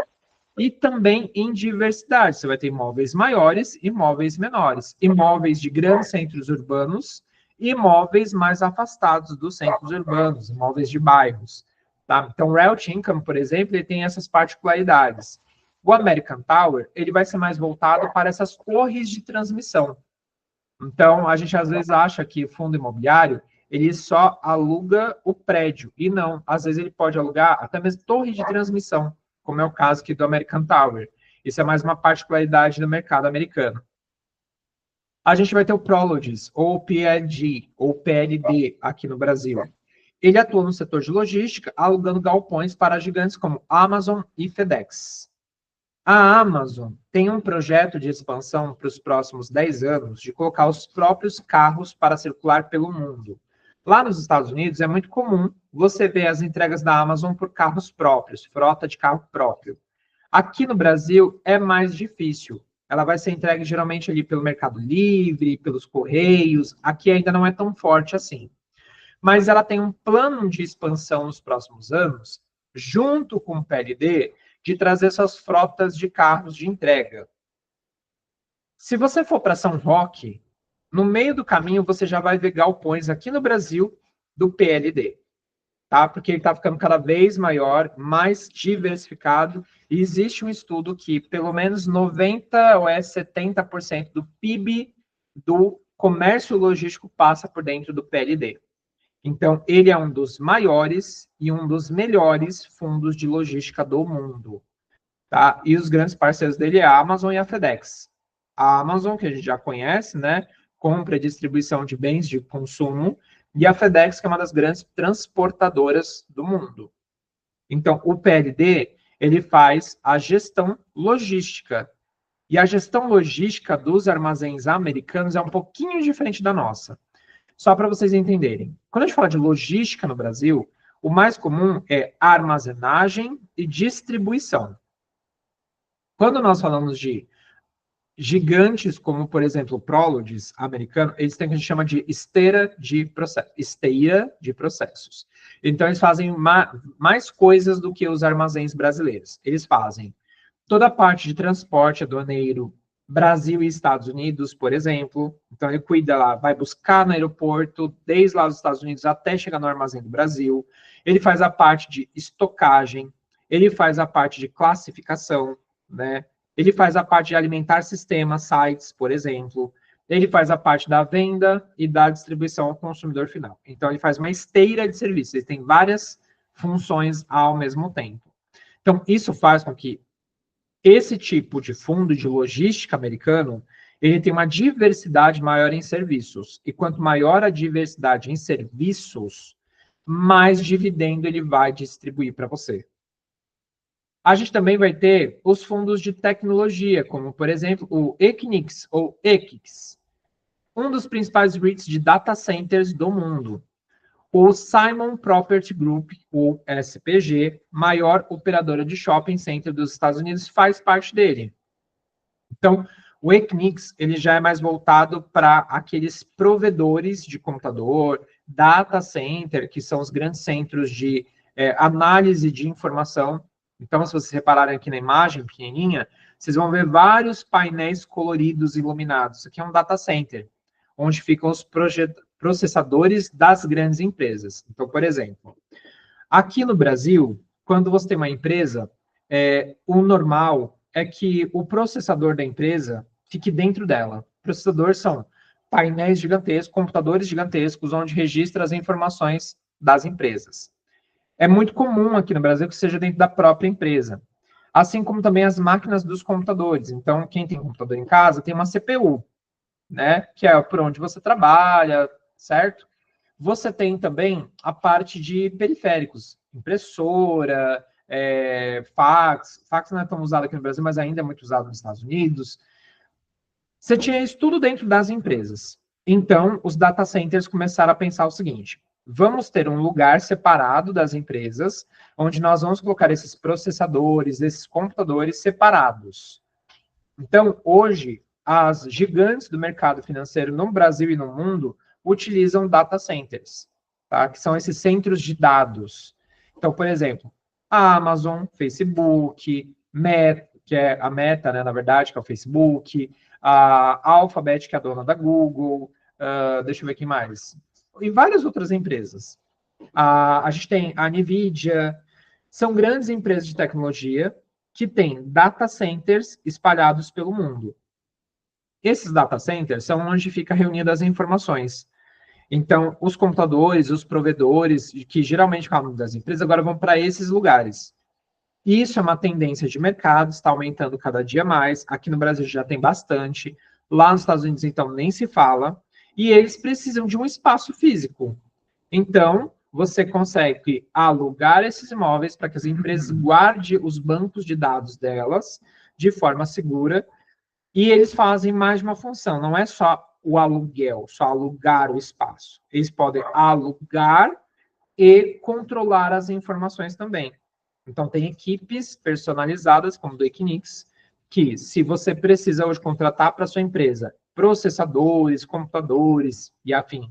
e também em diversidade. Você vai ter imóveis maiores e imóveis menores, imóveis de grandes centros urbanos e imóveis mais afastados dos centros urbanos, imóveis de bairros. Tá? Então, o Realty Income, por exemplo, ele tem essas particularidades. O American Tower, ele vai ser mais voltado para essas torres de transmissão. Então, a gente às vezes acha que fundo imobiliário, ele só aluga o prédio, e não, às vezes ele pode alugar até mesmo torre de transmissão, como é o caso aqui do American Tower. Isso é mais uma particularidade do mercado americano. A gente vai ter o Prologis, ou PLG, ou PLD aqui no Brasil. Ele atua no setor de logística, alugando galpões para gigantes como Amazon e FedEx. A Amazon tem um projeto de expansão para os próximos 10 anos de colocar os próprios carros para circular pelo mundo. Lá nos Estados Unidos é muito comum você ver as entregas da Amazon por carros próprios, frota de carro próprio. Aqui no Brasil é mais difícil. Ela vai ser entregue geralmente ali pelo Mercado Livre, pelos Correios. Aqui ainda não é tão forte assim. Mas ela tem um plano de expansão nos próximos anos, junto com o PLD, de trazer suas frotas de carros de entrega. Se você for para São Roque, no meio do caminho você já vai ver galpões aqui no Brasil do PLD, tá? Porque ele está ficando cada vez maior, mais diversificado, e existe um estudo que pelo menos 90 ou 70% do PIB do comércio logístico passa por dentro do PLD. Então, ele é um dos maiores e um dos melhores fundos de logística do mundo. Tá? E os grandes parceiros dele é a Amazon e a FedEx. A Amazon, que a gente já conhece, né? Compra e distribuição de bens de consumo, e a FedEx, que é uma das grandes transportadoras do mundo. Então, o PLD, ele faz a gestão logística. E a gestão logística dos armazéns americanos é um pouquinho diferente da nossa. Só para vocês entenderem. Quando a gente fala de logística no Brasil, o mais comum é armazenagem e distribuição. Quando nós falamos de gigantes, como, por exemplo, o Prologis americano, eles têm o que a gente chama de esteira de processos. Então, eles fazem mais coisas do que os armazéns brasileiros. Eles fazem toda a parte de transporte aduaneiro, Brasil e Estados Unidos, por exemplo. Então, ele cuida lá, vai buscar no aeroporto, desde lá dos Estados Unidos até chegar no armazém do Brasil. Ele faz a parte de estocagem, ele faz a parte de classificação, né? Ele faz a parte de alimentar sistemas, sites, por exemplo. Ele faz a parte da venda e da distribuição ao consumidor final. Então, ele faz uma esteira de serviços. Ele tem várias funções ao mesmo tempo. Então, isso faz com que esse tipo de fundo de logística americano, ele tem uma diversidade maior em serviços. E quanto maior a diversidade em serviços, mais dividendo ele vai distribuir para você. A gente também vai ter os fundos de tecnologia, como, por exemplo, o Equinix, ou Equix, um dos principais REITs de data centers do mundo. O Simon Property Group, ou SPG, maior operadora de shopping center dos Estados Unidos, faz parte dele. Então, o Equinix, ele já é mais voltado para aqueles provedores de computador, data center, que são os grandes centros de análise de informação. Então, se vocês repararem aqui na imagem pequenininha, vocês vão ver vários painéis coloridos iluminados. Isso aqui é um data center, onde ficam os processadores das grandes empresas. Então, por exemplo, aqui no Brasil, quando você tem uma empresa, o normal é que o processador da empresa fique dentro dela. Processadores são painéis gigantescos, computadores gigantescos, onde registra as informações das empresas. É muito comum aqui no Brasil que seja dentro da própria empresa. Assim como também as máquinas dos computadores. Então, quem tem computador em casa tem uma CPU, né? Que é por onde você trabalha, certo? Você tem também a parte de periféricos, impressora, fax. Fax não é tão usado aqui no Brasil, mas ainda é muito usado nos Estados Unidos. Você tinha isso tudo dentro das empresas. Então, os data centers começaram a pensar o seguinte: vamos ter um lugar separado das empresas, onde nós vamos colocar esses processadores, esses computadores separados. Então, hoje, as gigantes do mercado financeiro no Brasil e no mundo utilizam data centers, tá? Que são esses centros de dados. Então, por exemplo, a Amazon, Facebook, Meta, que é a Meta, né, na verdade, que é o Facebook, a Alphabet, que é a dona da Google, deixa eu ver quem mais, e várias outras empresas. A gente tem a NVIDIA, são grandes empresas de tecnologia que têm data centers espalhados pelo mundo. Esses data centers são onde fica reunidas as informações. Então, os computadores, os provedores, que geralmente falam das empresas, agora vão para esses lugares. Isso é uma tendência de mercado, está aumentando cada dia mais. Aqui no Brasil já tem bastante. Lá nos Estados Unidos, então, nem se fala. E eles precisam de um espaço físico. Então, você consegue alugar esses imóveis para que as empresas guardem os bancos de dados delas de forma segura. E eles fazem mais de uma função. Não é só o aluguel, só alugar o espaço. Eles podem alugar e controlar as informações também. Então, tem equipes personalizadas, como do Equinix, que se você precisa hoje contratar para sua empresa processadores, computadores e afim,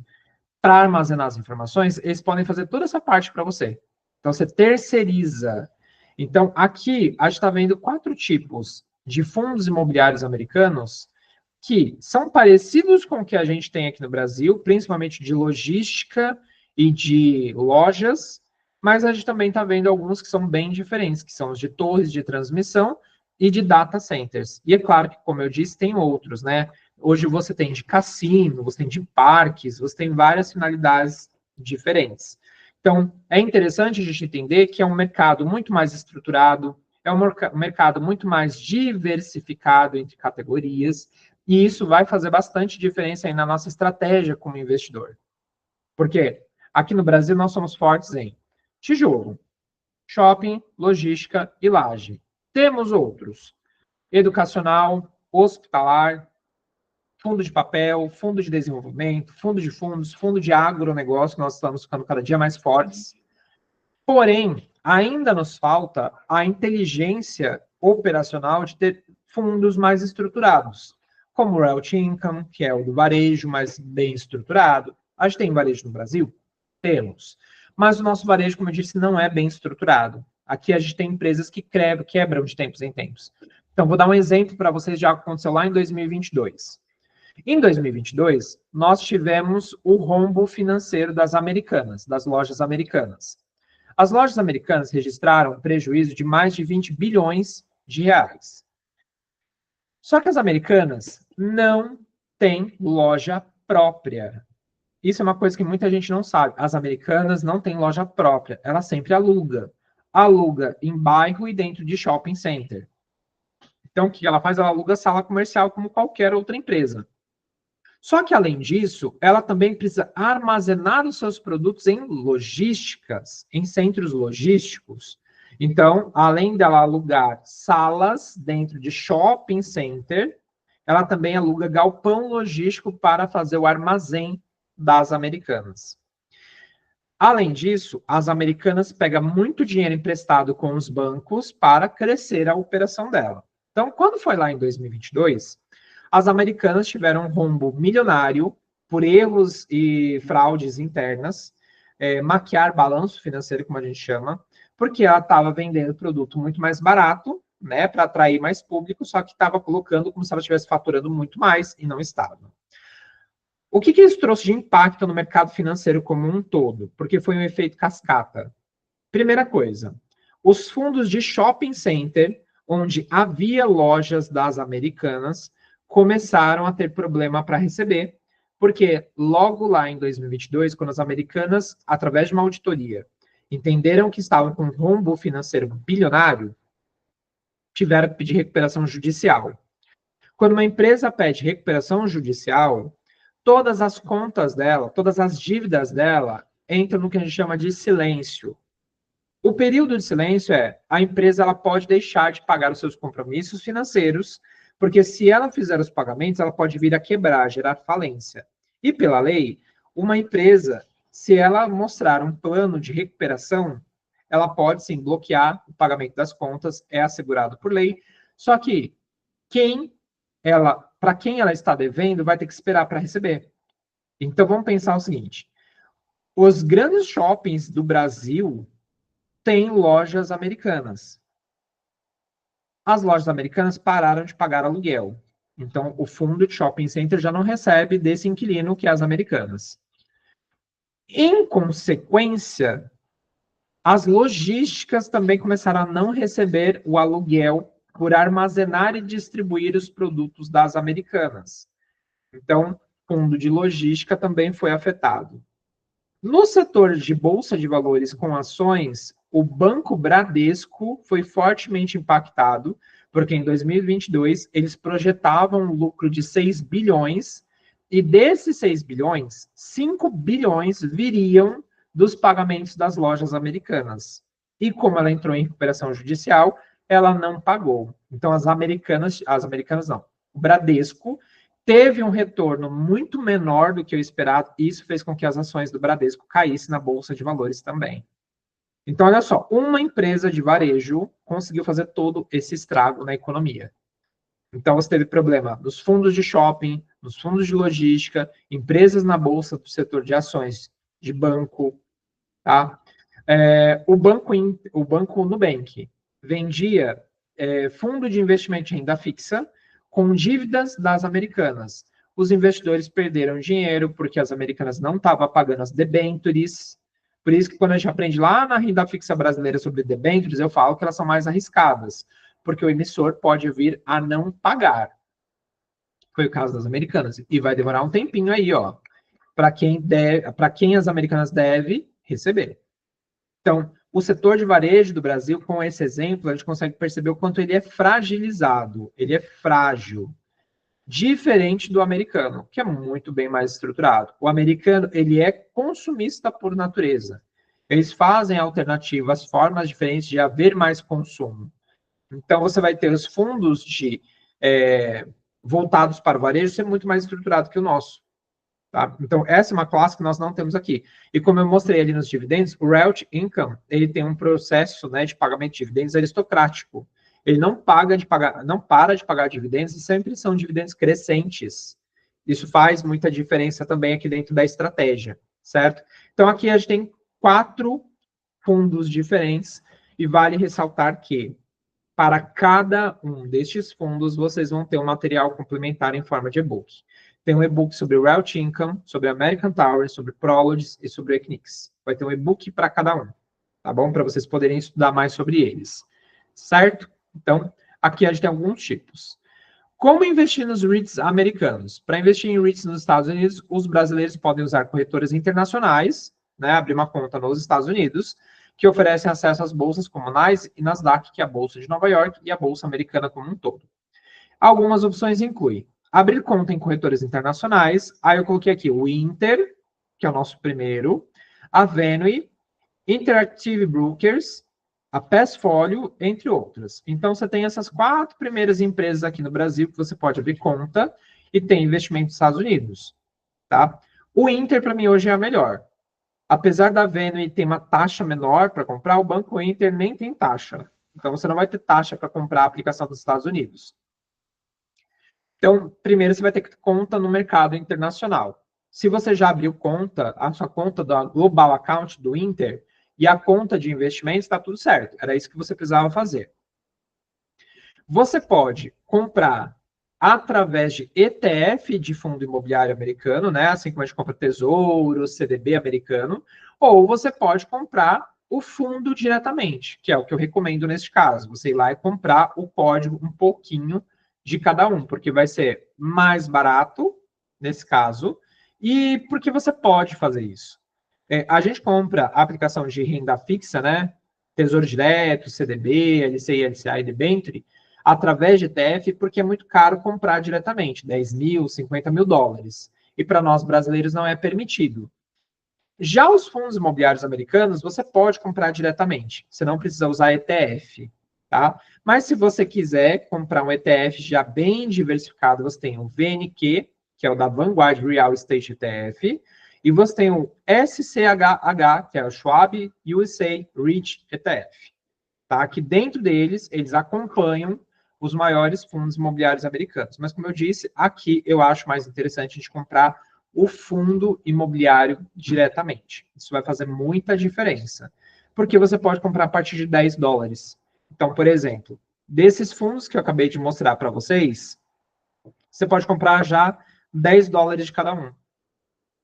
para armazenar as informações, eles podem fazer toda essa parte para você. Então, você terceiriza. Então, aqui, a gente está vendo 4 tipos de fundos imobiliários americanos que são parecidos com o que a gente tem aqui no Brasil, principalmente de logística e de lojas, mas a gente também está vendo alguns que são bem diferentes, que são os de torres de transmissão e de data centers. E é claro que, como eu disse, tem outros, né? Hoje você tem de cassino, você tem de parques, você tem várias finalidades diferentes. Então, é interessante a gente entender que é um mercado muito mais estruturado, é um mercado muito mais diversificado entre categorias, e isso vai fazer bastante diferença aí na nossa estratégia como investidor. Porque aqui no Brasil nós somos fortes em tijolo, shopping, logística e laje. Temos outros: educacional, hospitalar, fundo de papel, fundo de desenvolvimento, fundo de fundos, fundo de agronegócio, nós estamos ficando cada dia mais fortes. Porém, ainda nos falta a inteligência operacional de ter fundos mais estruturados, como o Realty Income, que é o do varejo, mas bem estruturado. A gente tem varejo no Brasil? Temos. Mas o nosso varejo, como eu disse, não é bem estruturado. Aqui a gente tem empresas que quebram de tempos em tempos. Então, vou dar um exemplo para vocês de algo que aconteceu lá em 2022. Em 2022, nós tivemos o rombo financeiro das americanas, das lojas americanas. As lojas americanas registraram um prejuízo de mais de 20 bilhões de reais. Só que as americanas não têm loja própria. Isso é uma coisa que muita gente não sabe. As americanas não têm loja própria. Ela sempre aluga. Aluga em bairro e dentro de shopping center. Então, o que ela faz? Ela aluga sala comercial como qualquer outra empresa. Só que, além disso, ela também precisa armazenar os seus produtos em logísticas, em centros logísticos. Então, além dela alugar salas dentro de shopping center, ela também aluga galpão logístico para fazer o armazém das Americanas. Além disso, as Americanas pegam muito dinheiro emprestado com os bancos para crescer a operação dela. Então, quando foi lá em 2022, as Americanas tiveram um rombo milionário por erros e fraudes internas, maquiar balanço financeiro, como a gente chama, porque ela estava vendendo produto muito mais barato, né, para atrair mais público, só que estava colocando como se ela estivesse faturando muito mais e não estava. O que isso trouxe de impacto no mercado financeiro como um todo? Porque foi um efeito cascata. Primeira coisa, os fundos de shopping center, onde havia lojas das Americanas, começaram a ter problema para receber, porque logo lá em 2022, quando as Americanas, através de uma auditoria, entenderam que estavam com um rombo financeiro bilionário, tiveram que pedir recuperação judicial. Quando uma empresa pede recuperação judicial, todas as contas dela, todas as dívidas dela entram no que a gente chama de silêncio. O período de silêncio é a empresa ela pode deixar de pagar os seus compromissos financeiros, porque se ela fizer os pagamentos, ela pode vir a quebrar, gerar falência. E pela lei, uma empresa, se ela mostrar um plano de recuperação, ela pode sim bloquear o pagamento das contas, é assegurado por lei. Só que para quem ela está devendo, vai ter que esperar para receber. Então vamos pensar o seguinte: os grandes shoppings do Brasil têm lojas americanas. As lojas americanas pararam de pagar aluguel. Então o fundo de shopping center já não recebe desse inquilino que é as Americanas. Em consequência, as logísticas também começaram a não receber o aluguel por armazenar e distribuir os produtos das Americanas. Então, o fundo de logística também foi afetado. No setor de bolsa de valores com ações, o Banco Bradesco foi fortemente impactado, porque em 2022 eles projetavam um lucro de 6 bilhões, e desses 6 bilhões, 5 bilhões viriam dos pagamentos das lojas americanas. E como ela entrou em recuperação judicial, ela não pagou. Então as americanas não, o Bradesco teve um retorno muito menor do que o esperado, e isso fez com que as ações do Bradesco caíssem na Bolsa de Valores também. Então, olha só, uma empresa de varejo conseguiu fazer todo esse estrago na economia. Então, você teve problema nos fundos de shopping, nos fundos de logística, empresas na Bolsa do setor de ações, de banco, tá? O banco Nubank vendia fundo de investimento em renda fixa, com dívidas das Americanas. Os investidores perderam dinheiro porque as Americanas não estavam pagando as debêntures. Por isso que quando a gente aprende lá na renda fixa brasileira sobre debêntures, eu falo que elas são mais arriscadas, porque o emissor pode vir a não pagar. Foi o caso das Americanas. E vai demorar um tempinho aí, ó, para quem as Americanas devem receber. Então, o setor de varejo do Brasil, com esse exemplo, a gente consegue perceber o quanto ele é fragilizado, ele é frágil, diferente do americano, que é muito bem mais estruturado. O americano, ele é consumista por natureza. Eles fazem alternativas, formas diferentes de haver mais consumo. Então, você vai ter os fundos voltados para o varejo ser muito mais estruturado que o nosso. Tá? Então, essa é uma classe que nós não temos aqui. E como eu mostrei ali nos dividendos, o Royalty Income, ele tem um processo, né, de pagamento de dividendos aristocrático. Ele não para de pagar dividendos e sempre são dividendos crescentes. Isso faz muita diferença também aqui dentro da estratégia, certo? Então, aqui a gente tem 4 fundos diferentes e vale ressaltar que para cada um destes fundos, vocês vão ter um material complementar em forma de e-book. Tem um e-book sobre o Royalty Income, sobre American Tower, sobre Prologis e sobre o Equinix. Vai ter um e-book para cada um, tá bom? Para vocês poderem estudar mais sobre eles, certo? Então, aqui a gente tem alguns tipos. Como investir nos REITs americanos? Para investir em REITs nos Estados Unidos, os brasileiros podem usar corretoras internacionais, né, abrir uma conta nos Estados Unidos, que oferecem acesso às bolsas como NYSE e Nasdaq, que é a Bolsa de Nova York, e a Bolsa Americana como um todo. Algumas opções incluem abrir conta em corretoras internacionais. Aí eu coloquei aqui o Inter, que é o nosso primeiro, a Venue, Interactive Brokers, a Passfolio, entre outras. Então, você tem essas 4 primeiras empresas aqui no Brasil que você pode abrir conta e tem investimento nos Estados Unidos, tá? O Inter, para mim, hoje é a melhor. Apesar da Venue ter uma taxa menor para comprar, o Banco Inter nem tem taxa. Então, você não vai ter taxa para comprar a aplicação dos Estados Unidos. Então, primeiro você vai ter que ter conta no mercado internacional. Se você já abriu conta, a sua conta da Global Account do Inter e a conta de investimentos, está tudo certo. Era isso que você precisava fazer. Você pode comprar através de ETF de fundo imobiliário americano, né? Assim como a gente compra Tesouro, CDB americano, ou você pode comprar o fundo diretamente, que é o que eu recomendo neste caso. Você ir lá e comprar o código um pouquinho de cada um, porque vai ser mais barato, nesse caso, e porque você pode fazer isso. A gente compra a aplicação de renda fixa, né? Tesouro Direto, CDB, LCI, LCA e debênture, através de ETF, porque é muito caro comprar diretamente, 10 mil, 50 mil dólares. E para nós brasileiros não é permitido. Já os fundos imobiliários americanos, você pode comprar diretamente. Você não precisa usar ETF, tá? Mas se você quiser comprar um ETF já bem diversificado, você tem o VNQ, que é o da Vanguard Real Estate ETF, e você tem o SCHH, que é o Schwab USA REIT ETF, tá? Que dentro deles, eles acompanham os maiores fundos imobiliários americanos. Mas, como eu disse, aqui eu acho mais interessante a gente comprar o fundo imobiliário diretamente. Isso vai fazer muita diferença. Porque você pode comprar a partir de 10 dólares. Então, por exemplo, desses fundos que eu acabei de mostrar para vocês, você pode comprar já 10 dólares de cada um.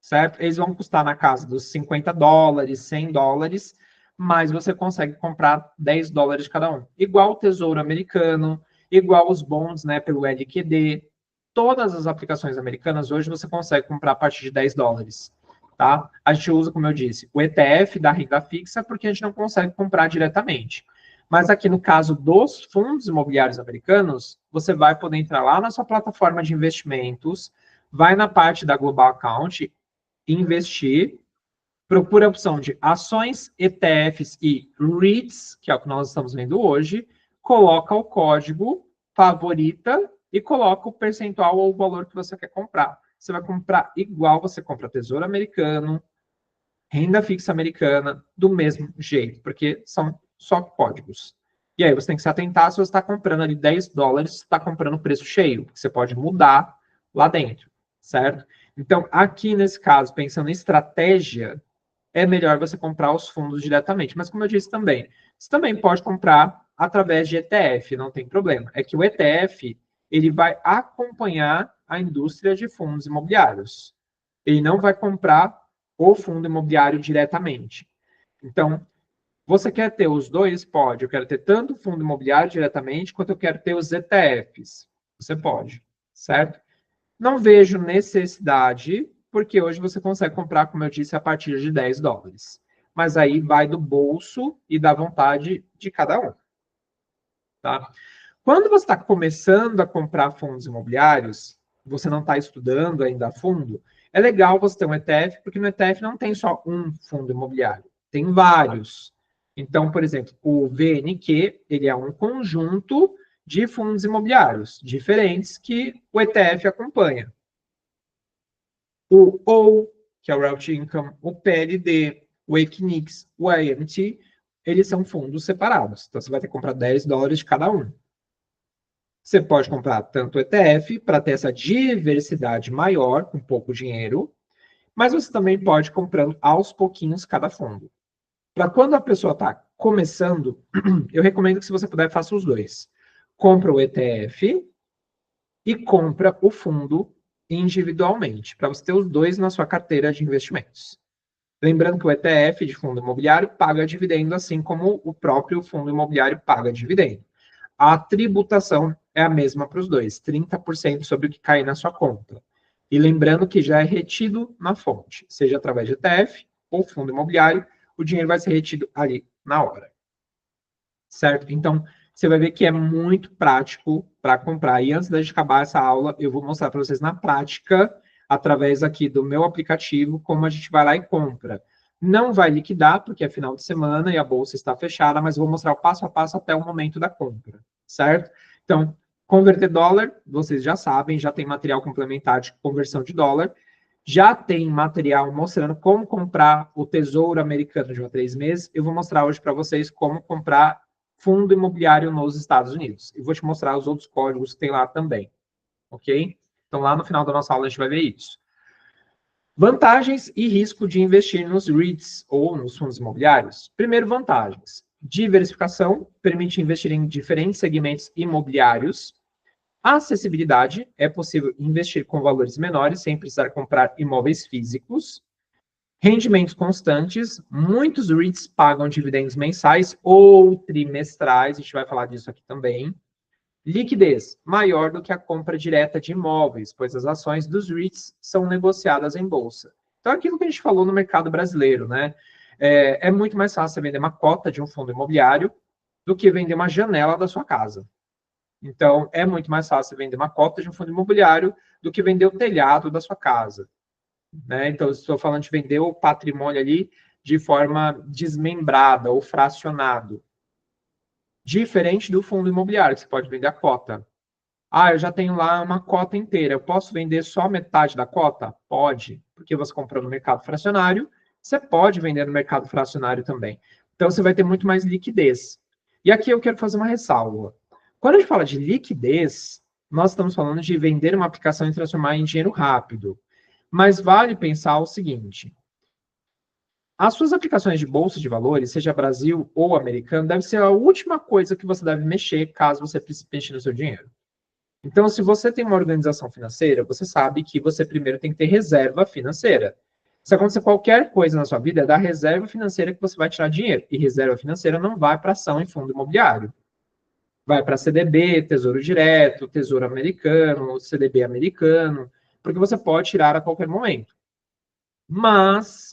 Certo? Eles vão custar na casa dos 50 dólares, 100 dólares, mas você consegue comprar 10 dólares de cada um. Igual o Tesouro Americano, igual os bonds, né, pelo LQD. Todas as aplicações americanas hoje você consegue comprar a partir de 10 dólares. Tá? A gente usa, como eu disse, o ETF da renda fixa porque a gente não consegue comprar diretamente. Mas aqui no caso dos fundos imobiliários americanos, você vai poder entrar lá na sua plataforma de investimentos, vai na parte da Global Account, investir, procura a opção de ações, ETFs e REITs, que é o que nós estamos vendo hoje, coloca o código, favorita e coloca o percentual ou o valor que você quer comprar. Você vai comprar igual você compra Tesouro Americano, renda fixa americana, do mesmo jeito, porque são só códigos. E aí você tem que se atentar se você está comprando ali 10 dólares, você está comprando o preço cheio, porque você pode mudar lá dentro, certo? Então, aqui nesse caso, pensando em estratégia, é melhor você comprar os fundos diretamente. Mas, como eu disse também, você também pode comprar através de ETF, não tem problema. É que o ETF, ele vai acompanhar a indústria de fundos imobiliários. Ele não vai comprar o fundo imobiliário diretamente. Então, você quer ter os dois? Pode. Eu quero ter tanto o fundo imobiliário diretamente, quanto eu quero ter os ETFs. Você pode, certo? Não vejo necessidade, porque hoje você consegue comprar, como eu disse, a partir de 10 dólares. Mas aí vai do bolso e da vontade de cada um. Tá? Quando você está começando a comprar fundos imobiliários, você não está estudando ainda a fundo, é legal você ter um ETF, porque no ETF não tem só um fundo imobiliário, tem vários. Então, por exemplo, o VNQ, ele é um conjunto de fundos imobiliários diferentes que o ETF acompanha. O OU, que é o Realty Income, o PLD, o Equinix, o AMT, eles são fundos separados. Então, você vai ter que comprar 10 dólares de cada um. Você pode comprar tanto ETF para ter essa diversidade maior, com pouco dinheiro, mas você também pode ir comprando aos pouquinhos cada fundo. Para quando a pessoa está começando, eu recomendo que, se você puder, faça os dois. Compra o ETF e compra o fundo individualmente, para você ter os dois na sua carteira de investimentos. Lembrando que o ETF de fundo imobiliário paga dividendo, assim como o próprio fundo imobiliário paga dividendo. A tributação é a mesma para os dois, 30% sobre o que cai na sua conta. E lembrando que já é retido na fonte, seja através de ETF ou fundo imobiliário, o dinheiro vai ser retido ali na hora. Certo? Então, você vai ver que é muito prático para comprar. E antes da gente acabar essa aula, eu vou mostrar para vocês na prática, através aqui do meu aplicativo, como a gente vai lá e compra. Não vai liquidar, porque é final de semana e a bolsa está fechada, mas vou mostrar o passo a passo até o momento da compra, certo? Então, converter dólar, vocês já sabem, já tem material complementar de conversão de dólar, já tem material mostrando como comprar o Tesouro Americano de 1 a 3 meses. Eu vou mostrar hoje para vocês como comprar fundo imobiliário nos Estados Unidos. E vou te mostrar os outros códigos que tem lá também, ok? Então, lá no final da nossa aula, a gente vai ver isso. Vantagens e risco de investir nos REITs ou nos fundos imobiliários. Primeiro, vantagens. Diversificação, permite investir em diferentes segmentos imobiliários. Acessibilidade, é possível investir com valores menores sem precisar comprar imóveis físicos. Rendimentos constantes, muitos REITs pagam dividendos mensais ou trimestrais, a gente vai falar disso aqui também. Liquidez, maior do que a compra direta de imóveis, pois as ações dos REITs são negociadas em bolsa. Então, aquilo que a gente falou no mercado brasileiro, né? É muito mais fácil vender uma cota de um fundo imobiliário do que vender uma janela da sua casa. Então, é muito mais fácil vender uma cota de um fundo imobiliário do que vender o telhado da sua casa. Né? Então, eu estou falando de vender o patrimônio ali de forma desmembrada ou fracionado. Diferente do fundo imobiliário, que você pode vender a cota. Ah, eu já tenho lá uma cota inteira. Eu posso vender só metade da cota? Pode, porque você comprou no mercado fracionário, você pode vender no mercado fracionário também. Então, você vai ter muito mais liquidez. E aqui eu quero fazer uma ressalva. Quando a gente fala de liquidez, nós estamos falando de vender uma aplicação e transformar em dinheiro rápido. Mas vale pensar o seguinte: as suas aplicações de bolsa de valores, seja Brasil ou americano, deve ser a última coisa que você deve mexer caso você precise mexer no seu dinheiro. Então, se você tem uma organização financeira, você sabe que você primeiro tem que ter reserva financeira. Se acontecer qualquer coisa na sua vida, é da reserva financeira que você vai tirar dinheiro. E reserva financeira não vai para ação em fundo imobiliário. Vai para CDB, Tesouro Direto, Tesouro Americano, CDB americano, porque você pode tirar a qualquer momento. Mas,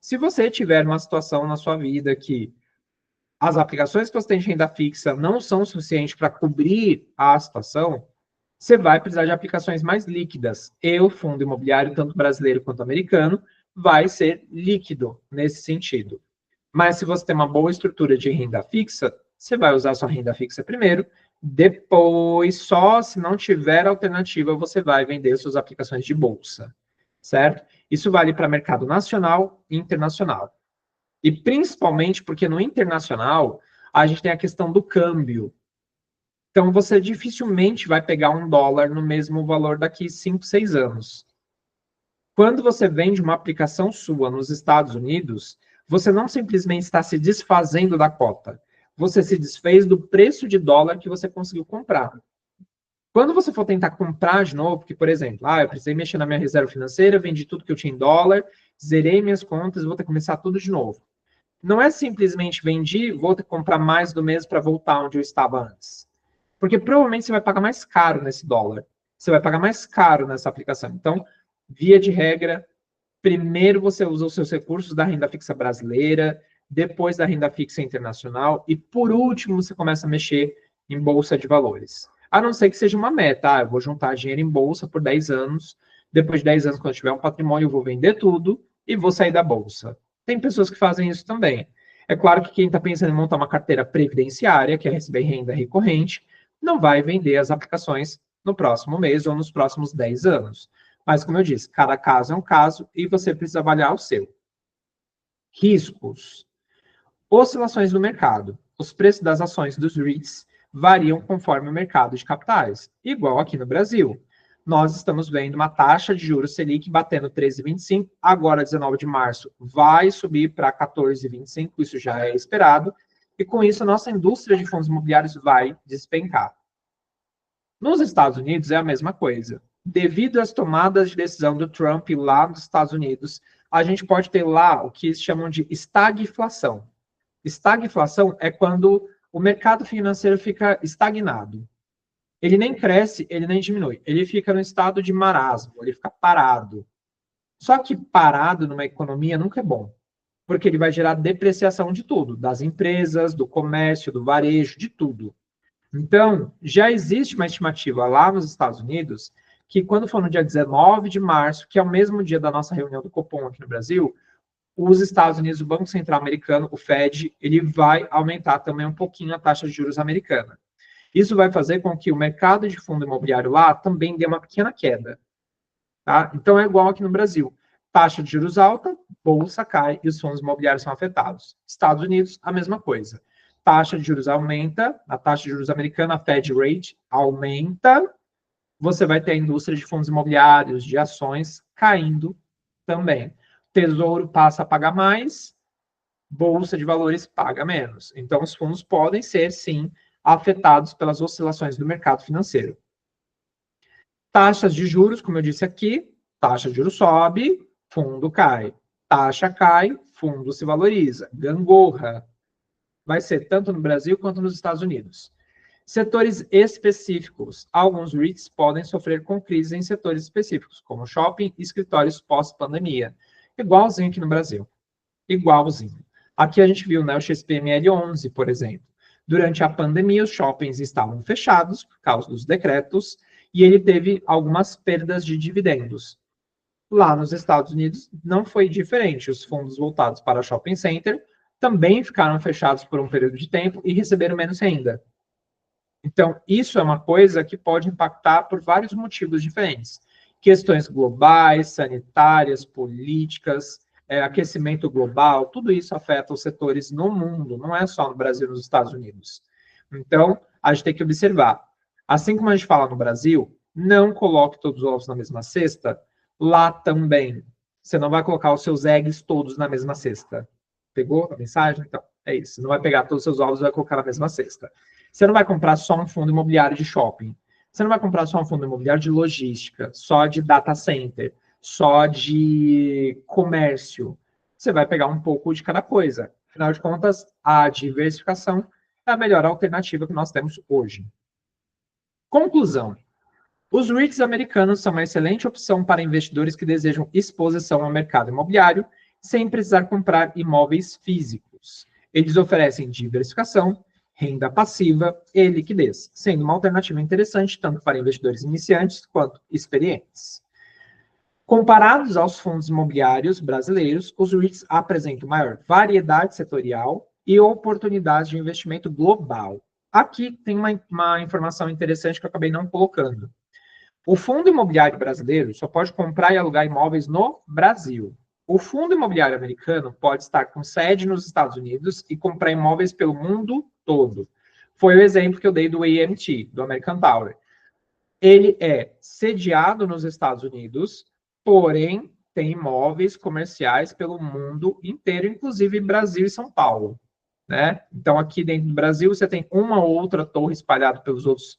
se você tiver uma situação na sua vida que as aplicações que você tem de renda fixa não são suficientes para cobrir a situação, você vai precisar de aplicações mais líquidas. E o fundo imobiliário, tanto brasileiro quanto americano, vai ser líquido nesse sentido. Mas se você tem uma boa estrutura de renda fixa, você vai usar sua renda fixa primeiro, depois, só se não tiver alternativa, você vai vender suas aplicações de bolsa, certo? Isso vale para mercado nacional e internacional. E principalmente porque no internacional, a gente tem a questão do câmbio. Então, você dificilmente vai pegar um dólar no mesmo valor daqui 5, 6 anos. Quando você vende uma aplicação sua nos Estados Unidos, você não simplesmente está se desfazendo da cota. Você se desfez do preço de dólar que você conseguiu comprar. Quando você for tentar comprar de novo, porque, por exemplo, eu precisei mexer na minha reserva financeira, vendi tudo que eu tinha em dólar, zerei minhas contas, vou ter que começar tudo de novo. Não é simplesmente vendi, vou ter que comprar mais do mesmo para voltar onde eu estava antes. Porque provavelmente você vai pagar mais caro nesse dólar. Você vai pagar mais caro nessa aplicação. Então, via de regra, primeiro você usa os seus recursos da renda fixa brasileira, depois da renda fixa internacional, e por último você começa a mexer em bolsa de valores. A não ser que seja uma meta, eu vou juntar dinheiro em bolsa por 10 anos, depois de 10 anos, quando eu tiver um patrimônio, eu vou vender tudo e vou sair da bolsa. Tem pessoas que fazem isso também. É claro que quem está pensando em montar uma carteira previdenciária, que é receber renda recorrente, não vai vender as aplicações no próximo mês ou nos próximos 10 anos. Mas, como eu disse, cada caso é um caso e você precisa avaliar o seu. Riscos. Oscilações do mercado. Os preços das ações dos REITs variam conforme o mercado de capitais, igual aqui no Brasil. Nós estamos vendo uma taxa de juros Selic batendo 13,25, agora 19 de março vai subir para 14,25, isso já é esperado, e com isso a nossa indústria de fundos imobiliários vai despencar. Nos Estados Unidos é a mesma coisa. Devido às tomadas de decisão do Trump lá nos Estados Unidos, a gente pode ter lá o que eles chamam de estagflação. Estagflação é quando o mercado financeiro fica estagnado. Ele nem cresce, ele nem diminui. Ele fica no estado de marasmo, ele fica parado. Só que parado numa economia nunca é bom. porque ele vai gerar depreciação de tudo, das empresas, do comércio, do varejo, de tudo. Então, já existe uma estimativa lá nos Estados Unidos que quando for no dia 19 de março, que é o mesmo dia da nossa reunião do Copom aqui no Brasil, os Estados Unidos, o Banco Central Americano, o Fed, ele vai aumentar também um pouquinho a taxa de juros americana. Isso vai fazer com que o mercado de fundo imobiliário lá também dê uma pequena queda. Tá? Então, é igual aqui no Brasil. Taxa de juros alta, bolsa cai e os fundos imobiliários são afetados. Estados Unidos, a mesma coisa. Taxa de juros aumenta, a taxa de juros americana, a Fed Rate, aumenta, você vai ter a indústria de fundos imobiliários, de ações, caindo também. Tesouro passa a pagar mais, bolsa de valores paga menos. Então, os fundos podem ser, sim, afetados pelas oscilações do mercado financeiro. Taxas de juros, como eu disse aqui, taxa de juros sobe, fundo cai. Taxa cai, fundo se valoriza. Gangorra. Vai ser tanto no Brasil quanto nos Estados Unidos. Setores específicos. Alguns REITs podem sofrer com crise em setores específicos, como shopping e escritórios pós-pandemia. Igualzinho aqui no Brasil. Igualzinho. Aqui a gente viu, né, o XPML 11, por exemplo. Durante a pandemia, os shoppings estavam fechados por causa dos decretos e ele teve algumas perdas de dividendos. Lá nos Estados Unidos não foi diferente. Os fundos voltados para shopping center também ficaram fechados por um período de tempo e receberam menos renda. Então, isso é uma coisa que pode impactar por vários motivos diferentes. Questões globais, sanitárias, políticas, aquecimento global, tudo isso afeta os setores no mundo, não é só no Brasil e nos Estados Unidos. Então, a gente tem que observar. Assim como a gente fala no Brasil, não coloque todos os ovos na mesma cesta, lá também. Você não vai colocar os seus eggs todos na mesma cesta. Pegou a mensagem? Então, é isso. Você não vai pegar todos os seus ovos e vai colocar na mesma cesta. Você não vai comprar só um fundo imobiliário de shopping. Você não vai comprar só um fundo imobiliário de logística, só de data center, só de comércio. Você vai pegar um pouco de cada coisa. Afinal de contas, a diversificação é a melhor alternativa que nós temos hoje. Conclusão. Os REITs americanos são uma excelente opção para investidores que desejam exposição ao mercado imobiliário sem precisar comprar imóveis físicos. Eles oferecem diversificação, renda passiva e liquidez, sendo uma alternativa interessante tanto para investidores iniciantes quanto experientes. Comparados aos fundos imobiliários brasileiros, os REITs apresentam maior variedade setorial e oportunidades de investimento global. Aqui tem uma informação interessante que eu acabei não colocando. O fundo imobiliário brasileiro só pode comprar e alugar imóveis no Brasil. O fundo imobiliário americano pode estar com sede nos Estados Unidos e comprar imóveis pelo mundo todo. Foi o exemplo que eu dei do AMT, do American Tower. Ele é sediado nos Estados Unidos, porém tem imóveis comerciais pelo mundo inteiro, inclusive Brasil e São Paulo. Né? Então, aqui dentro do Brasil, você tem uma ou outra torre espalhada pelos outros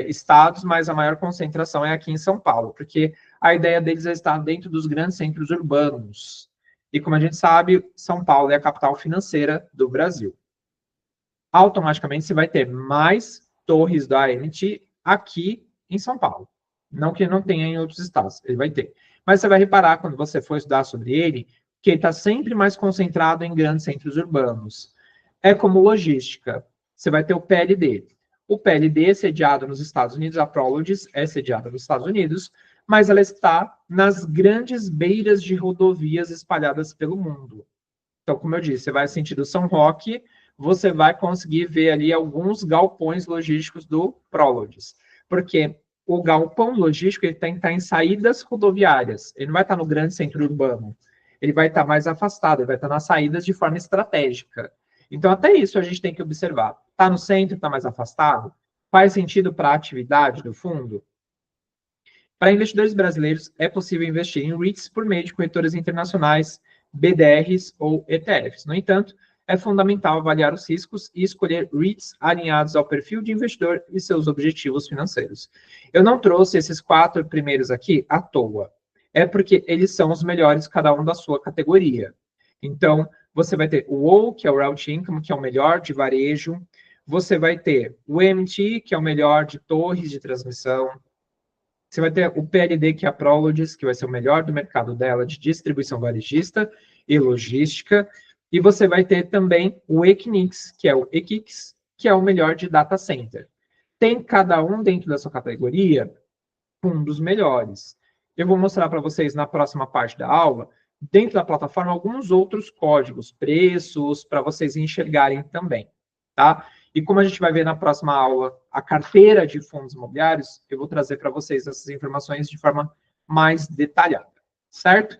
estados, mas a maior concentração é aqui em São Paulo, porque a ideia deles é estar dentro dos grandes centros urbanos. E como a gente sabe, São Paulo é a capital financeira do Brasil. Automaticamente você vai ter mais torres da AMT aqui em São Paulo. Não que não tenha em outros estados, ele vai ter. Mas você vai reparar, quando você for estudar sobre ele, que ele está sempre mais concentrado em grandes centros urbanos. É como logística. Você vai ter o PLD. O PLD é sediado nos Estados Unidos, a Prologis é sediada nos Estados Unidos, mas ela está nas grandes beiras de rodovias espalhadas pelo mundo. Então, como eu disse, você vai sentido São Roque, você vai conseguir ver ali alguns galpões logísticos do Prologis. Porque o galpão logístico ele tem que estar em saídas rodoviárias, ele não vai estar no grande centro urbano, ele vai estar mais afastado, ele vai estar nas saídas de forma estratégica. Então, até isso a gente tem que observar. Está no centro, está mais afastado? Faz sentido para a atividade do fundo? Para investidores brasileiros, é possível investir em REITs por meio de corretoras internacionais, BDRs ou ETFs. No entanto, é fundamental avaliar os riscos e escolher REITs alinhados ao perfil de investidor e seus objetivos financeiros. Eu não trouxe esses 4 primeiros aqui à toa. É porque eles são os melhores, cada um da sua categoria. Então, você vai ter o WOW, que é o Realty Income, que é o melhor de varejo. Você vai ter o EMT, que é o melhor de torres de transmissão. Você vai ter o PLD, que é a Prologis, que vai ser o melhor do mercado dela de distribuição varejista. e logística. E você vai ter também o Equinix, que é o Equix, que é o melhor de data center. Tem cada um dentro da sua categoria um dos melhores. Eu vou mostrar para vocês na próxima parte da aula, dentro da plataforma, alguns outros códigos, preços, para vocês enxergarem também, tá? E como a gente vai ver na próxima aula a carteira de fundos imobiliários, eu vou trazer para vocês essas informações de forma mais detalhada, certo?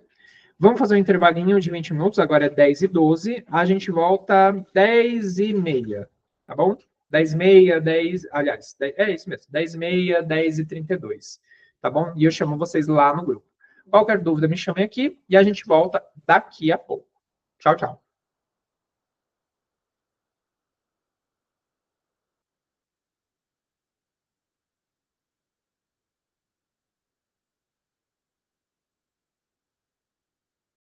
Vamos fazer um intervalinho de 20 minutos, agora é 10h12, a gente volta 10h30, tá bom? 10h30, 10, aliás, é isso mesmo, 10h30, 10h32, tá bom? E eu chamo vocês lá no grupo. Qualquer dúvida, me chamem aqui e a gente volta daqui a pouco. Tchau, tchau.